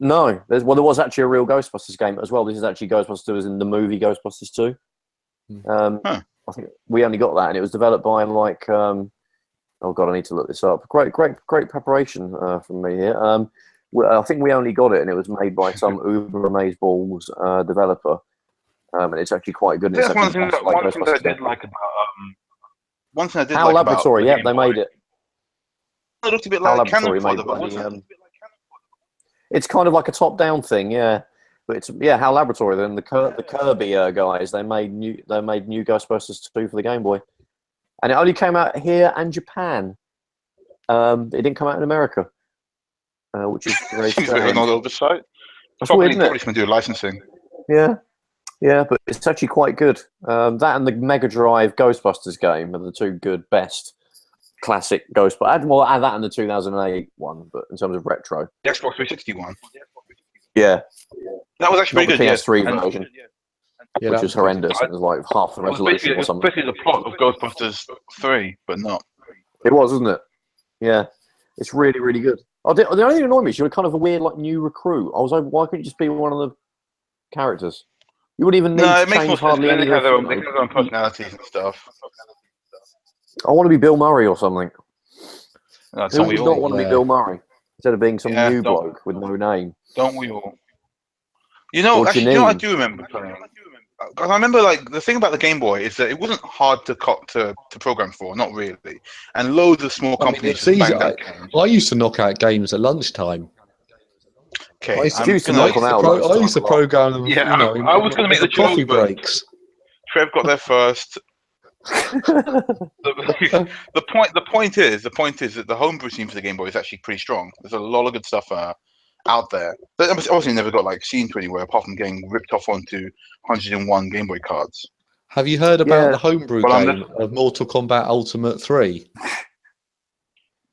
No, there was actually a real Ghostbusters game as well. This is actually Ghostbusters in the movie Ghostbusters 2. I think we only got that, and it was developed by oh god, I need to look this up. Great preparation from me here. I think we only got it, and it was made by some Uber Amazeballs developer, and it's actually quite good. That's one thing that I did like about one thing I did Hal like Laboratory. about Yeah, they made it. It looked a bit like Cannon Fodder, but it's kind of like a top-down thing, yeah. But it's Hal Laboratory. Then the Kirby guys, they made new Ghostbusters 2 for the Game Boy, and it only came out here and Japan. It didn't come out in America, which is very strange. An oversight. That's Probably weird, isn't it? going to do licensing. Yeah. Yeah, but it's actually quite good. That and the Mega Drive Ghostbusters game are the two good, best classic Ghostbusters. Well, add that and the 2008 one, but in terms of retro. The Xbox 360 one. Yeah. That was actually Not the pretty good. PS3 version, Yeah, which that is horrendous. It was like half the It was resolution or something. basically the plot of Ghostbusters 3, but not. It was, wasn't it? Yeah. It's really, really good. Oh, the only thing that annoyed me is you're kind of a weird, like, new recruit. I was like, why couldn't you just be one of the characters? You wouldn't even need No, to it makes more change sense. hardly They any have their of own, they have their own personalities and stuff. I want to be Bill Murray or something. That's Who what we would not all. want to be Bill Murray instead of being some Yeah, new don't- bloke with no name? Don't we all? You know, What's actually, your you know what I name? do remember playing? Because I remember, like, the thing about the Game Boy is that it wasn't hard to program for, not really. And loads of small I mean, companies it's just easy. banged out games. I used to knock out games at lunchtime. Okay, I used I'm used to gonna- knock 'em out. I used to program them, Yeah, you know, I was gonna make the joke, coffee but- breaks. Trev got there first. The point is that the homebrew scene for the Game Boy is actually pretty strong. There's a lot of good stuff out there. But obviously never got like seen to anywhere apart from getting ripped off onto 101 Game Boy cards. Have you heard about Yeah. the homebrew Well, I'm game of Mortal Kombat Ultimate 3?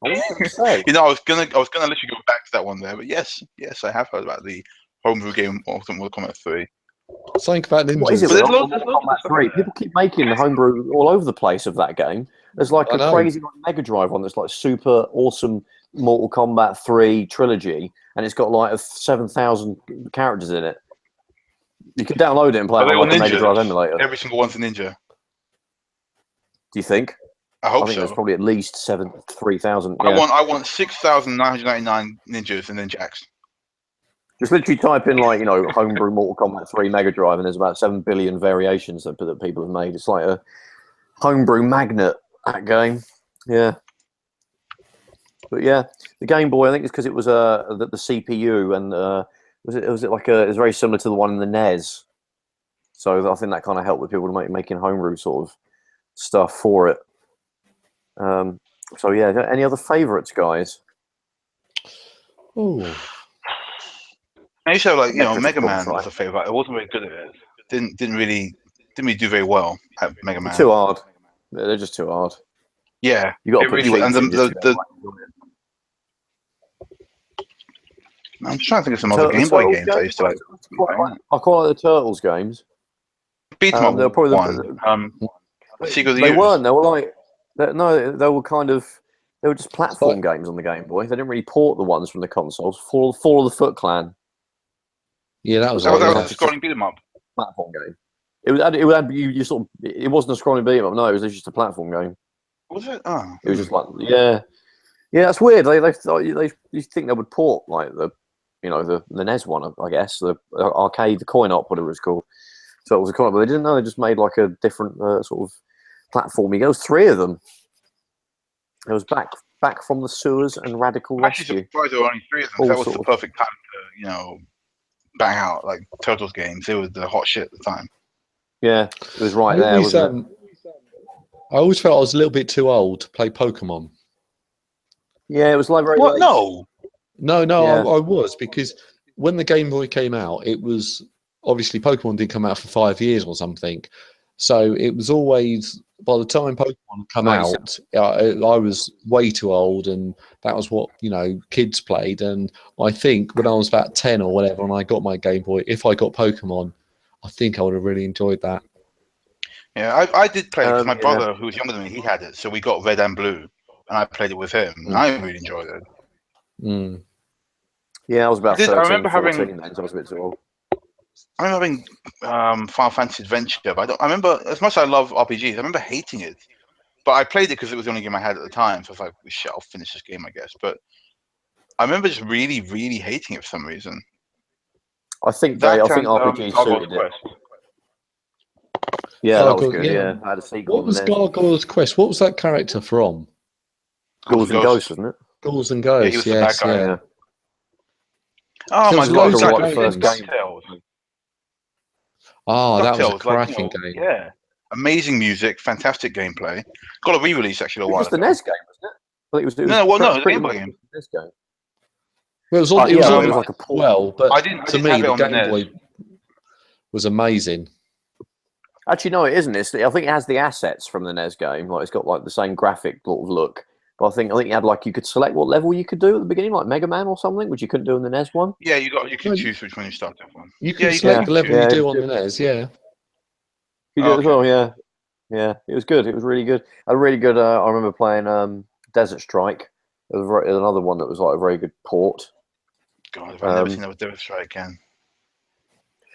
I was going to say. You know, I was gonna let you go back to that one there, but yes, I have heard about the homebrew game Ultimate Mortal Kombat 3. Something about ninjas. What is it But with there's Mortal loads of Kombat stuff 3? out there. People keep making the homebrew all over the place of that game. There's like I a know. crazy like, Mega Drive one that's like super awesome Mortal Kombat 3 trilogy, and it's got like 7,000 characters in it. You can download it and play Are it they on all like a Mega Drive ninjas? emulator. Every single one's a ninja. Do you think? I I hope think so. there's probably at least 3,000. I Yeah. want 6,999 ninjas and then jacks. Just literally type in like homebrew Mortal Kombat 3 Mega Drive, and there's about 7 billion variations that people have made. It's like a homebrew magnet, that game. Yeah. But yeah, the Game Boy, I think it's because it was the CPU, and was it very similar to the one in the NES. So I think that kind of helped with people making homebrew sort of stuff for it. So yeah, any other favourites, guys? Oh, I used to have, like, Metro's Mega cool, Man right? was a favorite. I wasn't very good at it. Didn't really do very well at Mega Man. Too hard. They're just too hard. Yeah, You got to it put really was. cheats And in just to get I'm just trying to think of some other Game Boy games I used to like. I quite like the Turtles games. Beat 'em up they're probably one. Secret of the They Use. weren't. They were like they were kind of they were just platform games on the Game Boy. They didn't really port the ones from the consoles. Fall of the Foot Clan yeah, that was That was it, a yeah. scrolling beat 'em up. platform game. It would you sort of it wasn't a scrolling beat 'em up. No, it was just a platform game. Was it? Oh, It was just like yeah. That's weird. They you think they would port like the NES one, I guess, the arcade, the coin op, whatever it's called. So it was a coin op, but they didn't know. They just made like a different sort of platforming. There was 3 of them. It was back from the sewers and Radical I'm actually Rescue. surprised there were only 3 of them. All That was sort the of- perfect time to bang out like Turtles games. It was the hot shit at the time. Yeah, it was right I there. always, Wasn't it? I always felt I was a little bit too old to play Pokemon. Yeah, it was like very. What? late. No. No, Yeah. I was, because when the Game Boy came out, it was obviously Pokemon didn't come out for 5 years or something. So it was always, by the time Pokemon come out, I was way too old, and that was what kids played. And I think when I was about 10 or whatever, and I got my Game Boy, if I got Pokemon, I think I would have really enjoyed that. Yeah, I did play it because my Yeah. brother, who was younger than me, he had it. So we got Red and Blue, and I played it with him. And I really enjoyed it. Mm. Yeah, I was about I 13, remember 14 then, so I was a bit too old. I remember having Final Fantasy Adventure, but I remember, as much as I love RPGs, I remember hating it. But I played it because it was the only game I had at the time. So I was like, shit, I'll finish this game, I guess. But I remember just really, really hating it for some reason. I think That RPGs Gargoyle's suited it. Quest. Yeah, that was Gargoyle- good. Yeah, I had a sequel. What was on there. Gargoyle's Quest? What was that character from? Ghouls and Ghosts, wasn't it? Ghouls and Yeah, he Ghosts. was the bad guy. Yeah. Oh There my was god, loads that of was games. DuckTales. Oh, that was a DuckTales, cracking game. Yeah. Amazing music, fantastic gameplay. Got a re-release actually a It while was the ago. NES game, wasn't it? I think it was the pretty Game Boy much game. the NES game. Well, it was on, Yeah, it was it on was like a port. well, but I didn't to have me, it the on the Game NES. Boy was amazing. Actually, no, it isn't. I think it has the assets from the NES game. Like it's got like the same graphic sort of look. But I think you had like you could select what level you could do at the beginning, like Mega Man or something, which you couldn't do in the NES one. Yeah, you can choose which one you start off on. You can select the level you do on the NES. Yeah. You did as well. Yeah, yeah. It was good. It was really good. A really good. I remember playing Desert Strike. It was another one that was like a very good port. God, I've never seen that Desert Strike again.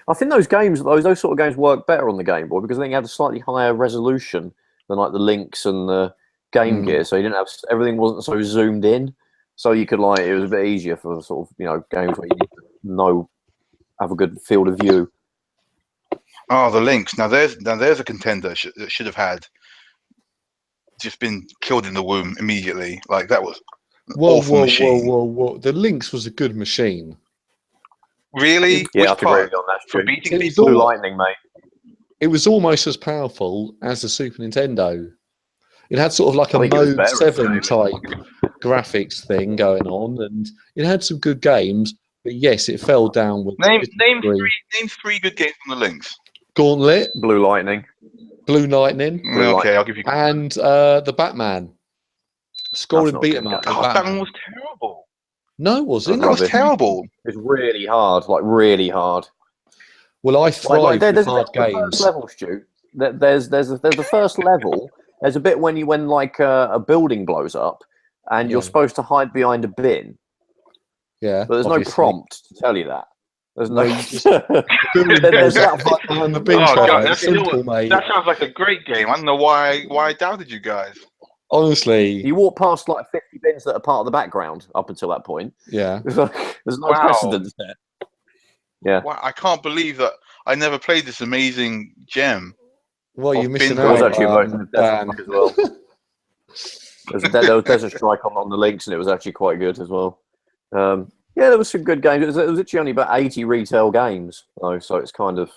I think those games, those sort of games, work better on the Game Boy because I think it had a slightly higher resolution than like the Lynx and the Game Gear. So you didn't have everything wasn't so zoomed in. So you could it was a bit easier for sort of games where you need to have a good field of view. Oh, the Lynx. Now there's a contender that should have just been killed in the womb immediately. Like that was awful machine. Whoa! The Lynx was a good machine. Really? Yeah, Which part? on that For beating people? Blue Lightning, mate. It was almost as powerful as the Super Nintendo. It had sort of like a Mode 7 type graphics thing going on, and it had some good games. But yes, it fell down with name three good games from the Lynx. Gauntlet, Blue Lightning. Okay, I'll give you. And the Batman. Scrolling beat 'em up. That one was terrible. No, it wasn't. That was terrible. It's really hard, like really hard. Well, I thrive with hard games. First level, Stu. There's the first level. There's a bit when like a building blows up, and you're supposed to hide behind a bin. Yeah, but there's no prompt to tell you that. There's no. There's that behind the bin. Simple, mate. That sounds like a great game. I don't know why I doubted you guys. Honestly, you walk past like 50 bins that are part of the background up until that point. Yeah, there's no precedence there. Yeah, wow, I can't believe that I never played this amazing gem. Well, you're missing out. There was actually a version of Desert Strike as well. There was Desert Strike on the Lynx, and it was actually quite good as well. Yeah, there was some good games. It was actually only about 80 retail games, though, so it's kind of.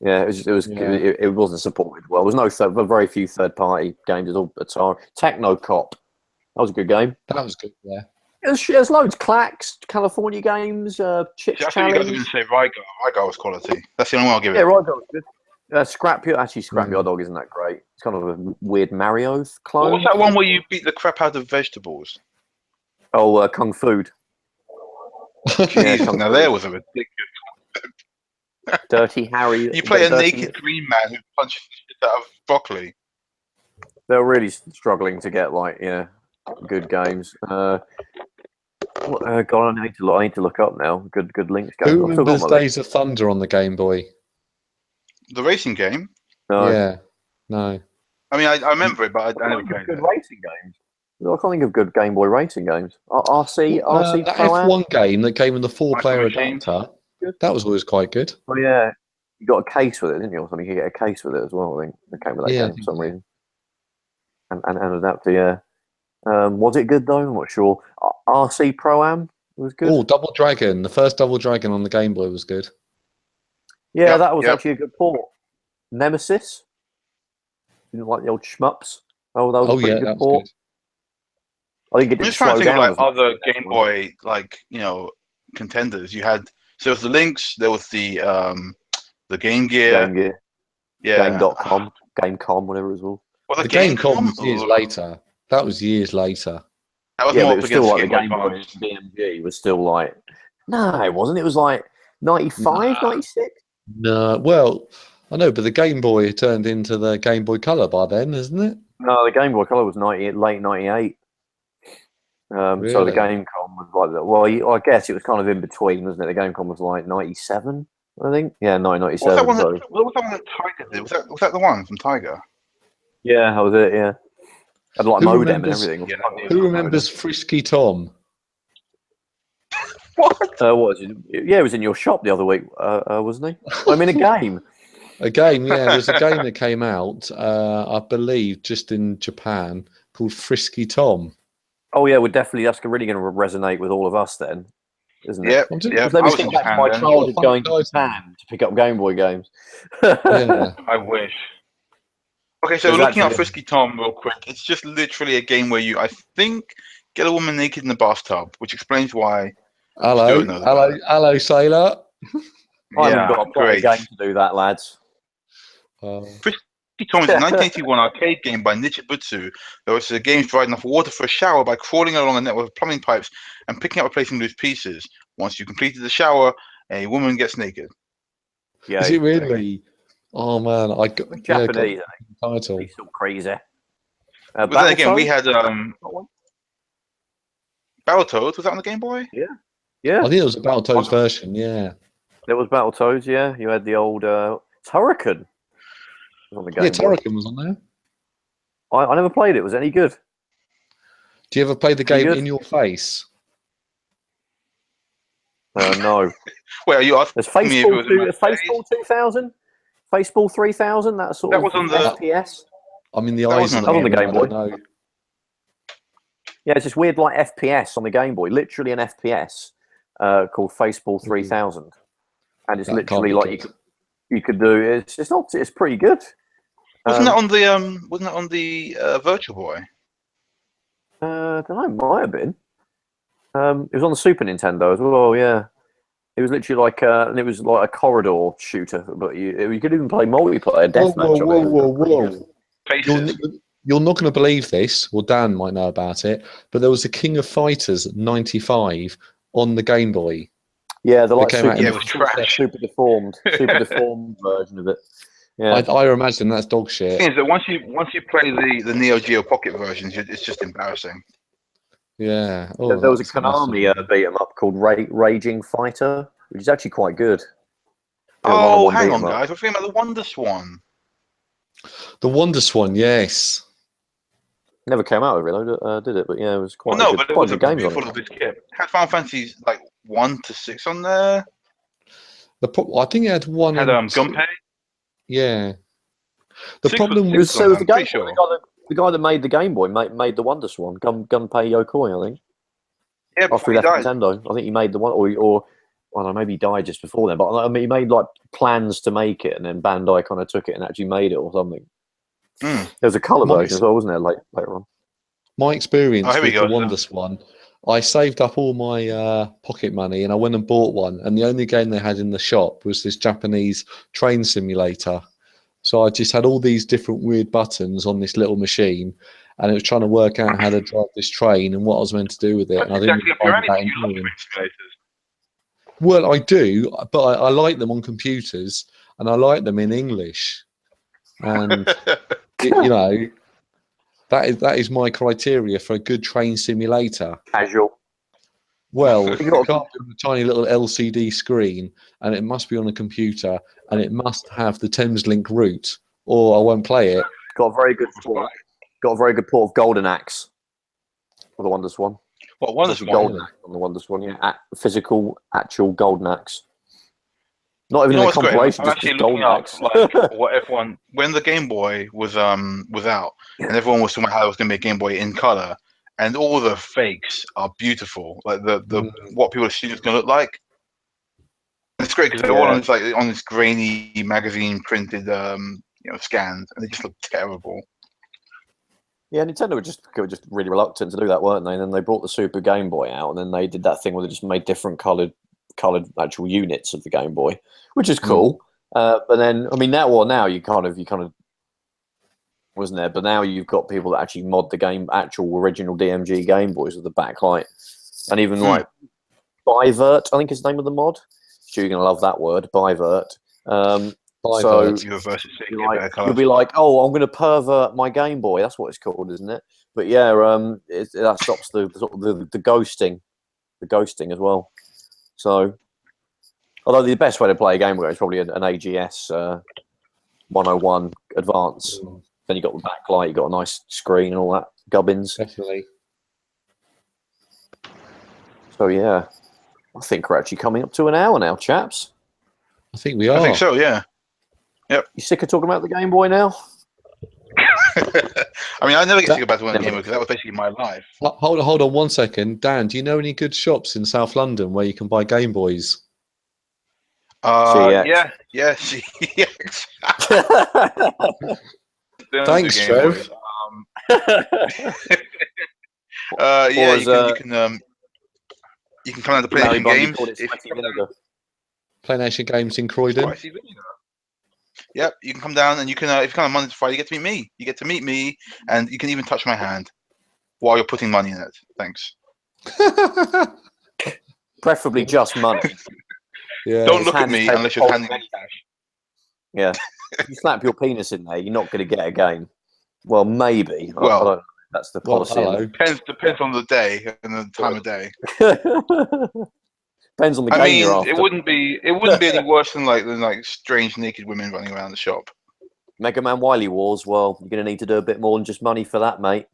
Yeah, it wasn't supported well. There was very few third-party games at all. Atari Techno Cop, that was a good game. That was good. Yeah, I there's loads. Clacks, California games, Chips Challenge. You guys are going to say Rygar was quality. That's the only one I'll give it. Yeah, Rygar was good. Scrapyard Dog isn't that great. It's kind of a weird Mario clone. What was that one where you beat the crap out of vegetables? Oh, Kung Food. Now there was a ridiculous. Dirty Harry. You play a naked green man who punches the shit out of broccoli. They're really struggling to get good games. God, I need to look up now. Good links. Who remembers Days of Thunder on the Game Boy? The racing game? No. Yeah, no. I mean, I remember it, but I never played good racing games. I can't think of good Game Boy racing games. RC that F1 game that came in the 4-player adapter. That was always quite good. Oh yeah, you got a case with it, didn't you? Or something. You get a case with it as well. I think it came with that game for some reason. And adapter, yeah. Was it good though? I'm not sure. RC Pro-Am was good. Oh, Double Dragon. The first Double Dragon on the Game Boy was good. Yeah, that was actually a good port. Nemesis. You know, like the old shmups. Oh, that was a pretty good port. I think it did. I'm just trying to think of other Game Boy contenders. You had there was the Lynx, there was the Game Gear. Yeah. Game.com, whatever it was. Well, the Game.com was years later. That was years later. That was more but it was still like the Game Boy DMG was still like. No, it wasn't. It was like 95, 96. No, well, I know, but the Game Boy turned into the Game Boy Color by then, isn't it? No, the Game Boy Color was late 98. Really? So the Gamecom was like that. Well, I guess it was kind of in between, wasn't it? The Gamecom was like 97, I think. Yeah, 97. What was that one that Tiger did? Was that the one from Tiger? Yeah, that was it. Yeah, had like modem and everything. Yeah, who remembers Frisky Tom? What? What was it? Yeah, it was in your shop the other week, wasn't he? I mean, a game. A game, yeah. There's a game that came out, I believe, just in Japan called Frisky Tom. Oh yeah, that's really going to resonate with all of us then, isn't it? Yeah. Let me think back to my childhood going to Japan to pick up Game Boy games. Yeah. I wish. Okay, so looking at Frisky Tom real quick, it's just literally a game where you, I think, get a woman naked in the bathtub, which explains why. Hello, sailor. I haven't got a game to do that, lads. Thomas' 1981 arcade game by Nichibutsu. There was a game providing enough water for a shower by crawling along a network of plumbing pipes and picking up and replacing loose pieces. Once you completed the shower, a woman gets naked. Yeah, is it really? Oh man, I got Japanese. Got the title. He's so crazy. But then again, we had Battletoads. Was that on the Game Boy? Yeah. I think it was a Battletoads version. Yeah. There was Battletoads. Yeah, you had the old Turrican. On the Game Yeah, Boy. Turrican was on there. I never played it. Was it any good? Do you ever play the game In Your Face? No. Wait, are you asking me if it was Faceball 2000? Faceball 3000? That sort of FPS? I'm in the eyes on the Game Boy. No. Yeah, it's this weird like FPS on the Game Boy. Literally an FPS called Faceball 3000. And it's literally like you could do it's pretty good. Wasn't that on the Virtual Boy? I don't know, it might have been. It was on the Super Nintendo as well, yeah. It was literally like and it was like a corridor shooter, but you could even play multiplayer deathmatch. Whoa. You're not going to believe this. Well, Dan might know about it, but there was a King of Fighters '95 on the Game Boy. Yeah, the like it was trash. super deformed version of it. Yeah, I imagine that's dog shit. The thing is that once you play the Neo Geo Pocket versions, it's just embarrassing. Yeah. There was a Konami beat 'em up called Raging Fighter, which is actually quite good. Oh, hang on, guys! We're thinking about the Wonder Swan. The Wonder Swan, yes. Never came out of it, did it? But yeah, it was quite. Well, no, good, but it quite was a good game full of this kit. Had Final Fantasy like 1 to 6 on there. I think it had one. Had Gunpei. Yeah. The Six problem was So it was the Game Boy. The guy that made the Game Boy made the Wonder Swan, Gunpei Yokoi, I think. Yeah, after he left Nintendo, I think he made the one, or I don't know, maybe he died just before then. But I mean, he made like plans to make it, and then Bandai kind of took it and actually made it or something. There was a color version as well, wasn't there? Later on. My experience with the Wonder Swan, I saved up all my pocket money and I went and bought one. And the only game they had in the shop was this Japanese train simulator. So I just had all these different weird buttons on this little machine, and it was trying to work out how to drive this train and what I was meant to do with it. That's and I didn't exactly simulators. Well, I do, but I like them on computers, and I like them in English. And that is my criteria for a good train simulator. Casual. Well, it can't be on a tiny little LCD screen, and it must be on a computer, and it must have the Thameslink route, or I won't play it. Got a very good port. Got a very good port of Golden Axe for the Wonder Swan. What Wonder Swan? Golden Axe on the Wonder Swan, yeah. Physical, actual Golden Axe. Not even a compilation. I'm actually looking up what everyone when the Game Boy was out, and everyone was talking about how it was going to be a Game Boy in color. And all the fakes are beautiful, like the what people assume it's going to look like. It's great because they're all on this grainy magazine printed, scans, and they just look terrible. Yeah, Nintendo were just really reluctant to do that, weren't they? And then they brought the Super Game Boy out, and then they did that thing where they just made different coloured actual units of the Game Boy, which is cool. But then, I mean, now you kind of wasn't there? But now you've got people that actually mod the actual original DMG Game Boys with the backlight, and even like Bivert, I think is the name of the mod. So you're gonna love that word, Bivert. So you'll be like, oh, I'm gonna pervert my Game Boy. That's what it's called, isn't it? But yeah, that stops the ghosting as well. So, although the best way to play a Game Boy is probably an AGS 101 Advance. Then you got the backlight, you got a nice screen and all that gubbins. Definitely. So yeah, I think we're actually coming up to an hour now, chaps. I think we are. I think so. Yeah. Yep. You sick of talking about the Game Boy now? I mean, I never get sick about the Game Boy because that was basically my life. Hold on 1 second, Dan. Do you know any good shops in South London where you can buy Game Boys? Yeah. Thanks, Trev. You can come down to Playnation Games. Playnation Games in Croydon. Yep, you can come down and you can, if you come on Monday to Friday, you get to meet me. You get to meet me, and you can even touch my hand while you're putting money in it. Thanks. Preferably just money. Yeah. Don't look at me unless you're handing me cash. Yeah. If you slap your penis in there, you're not going to get a game. Well, maybe. Well, I don't know. That's the policy. Depends on the day and the time of day. Depends on the game I mean, you're after. it wouldn't be any worse than strange naked women running around the shop. Mega Man Wily Wars. Well, you're going to need to do a bit more than just money for that, mate.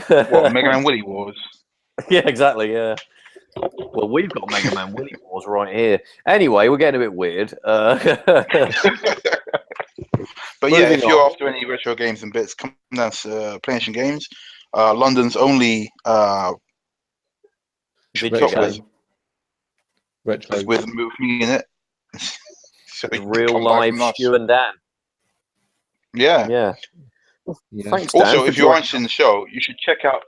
What, Mega Man Willy Wars? Yeah, exactly. Yeah. Well, we've got Mega Man Willy Wars right here. Anyway, we're getting a bit weird. But yeah, if you're after any retro games and bits, come down to Playnation Games, London's only video shop game. Retro. with me in it. So Real live Stu and Dan. Yeah. Yeah. Yeah. Thanks, Dan, Also, for if you're joining. interested in the show, you should check out.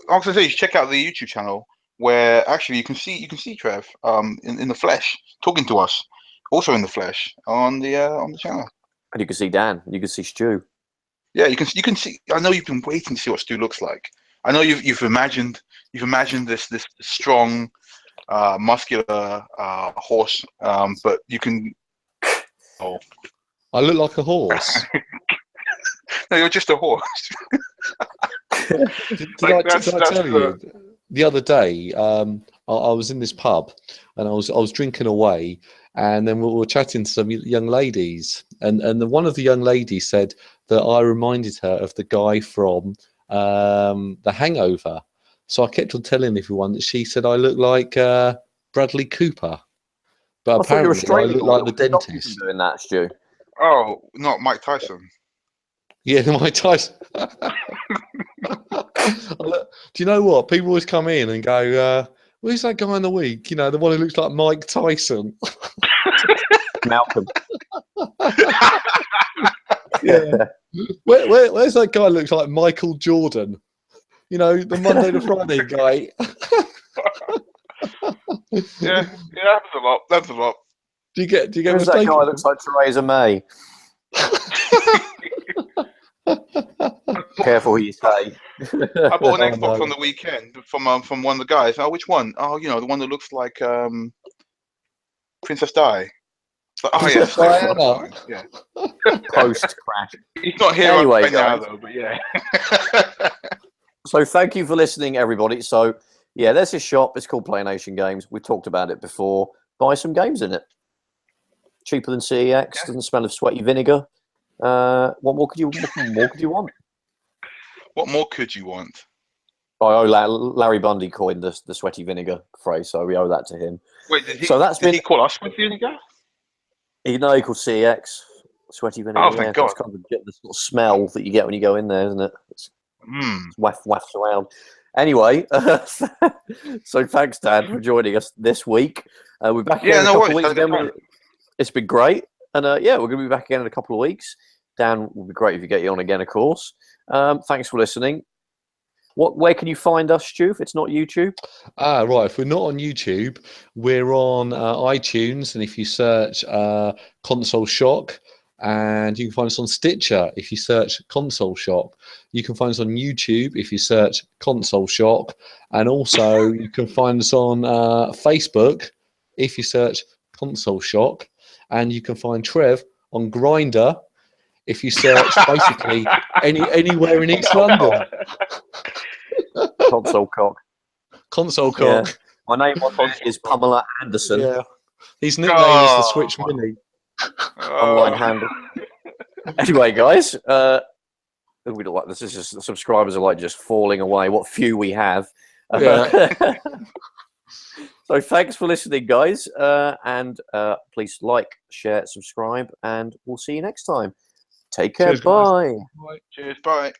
I was gonna say you should check out the YouTube channel where actually you can see Trev in the flesh talking to us, also in the flesh on the channel. And you can see Dan. You can see Stu. Yeah, you can see. I know you've been waiting to see what Stu looks like. I know you've imagined this strong, muscular horse, but you can. Oh, I look like a horse. no, you're just a horse. Did I tell you the other day? I was in this pub and I was drinking away, and then we were chatting to some young ladies, and one of the young ladies said that I reminded her of the guy from The Hangover. So I kept on telling everyone that she said I look like Bradley Cooper, but apparently I look like the dentist. Doing that, Stu. Oh, not Mike Tyson. Yeah, Mike Tyson. Do you know what? People always come in and go, where's that guy in the week? You know, the one who looks like Mike Tyson. Malcolm. Yeah. Where's that guy who looks like Michael Jordan? You know, the Monday to Friday guy. Yeah, happens a lot. That's a lot. Do you get Who's that guy looks like Theresa May? Careful what you say. I bought an Xbox on the weekend from one of the guys. Oh, which one? Oh, you know, the one that looks like Princess Di. Like, oh yes, yeah. Post crash. He's not here anyway, right now guys. though, but yeah. So thank you for listening, everybody. So yeah, there's a shop. It's called Playnation Games. We talked about it before. Buy some games in it. Cheaper than CEX. Doesn't smell of sweaty vinegar. What more could you want? What more could you want? Oh, Larry Bundy coined the sweaty vinegar phrase, so we owe that to him. Wait, did he call us sweaty vinegar? He called CEX sweaty vinegar. Oh, thank God. It's kind of the sort of smell that you get when you go in there, isn't it? It's wafts around. Anyway, so thanks, Dan, for joining us this week. We're back again in a couple of weeks again. It's been great. And yeah, we're going to be back again in a couple of weeks. Dan, would be great if you get you on again, of course. Thanks for listening. Where can you find us, Stu, if it's not YouTube? Right. If we're not on YouTube, we're on iTunes. And if you search Console Shock, and you can find us on Stitcher if you search Console Shock. You can find us on YouTube if you search Console Shock. And also you can find us on Facebook if you search Console Shock. And you can find Trev on Grindr if you search basically anywhere in East London. Console Cock. Console Cock. Yeah. My name is Pamela Anderson. Yeah. His nickname is the Switch Mini. Online handle. Anyway, guys, we don't like this. Is just the subscribers are like just falling away. What few we have. Yeah. So thanks for listening, guys. And please like, share, subscribe, and we'll see you next time. Take care. Cheers, guys. Bye. Cheers. Bye.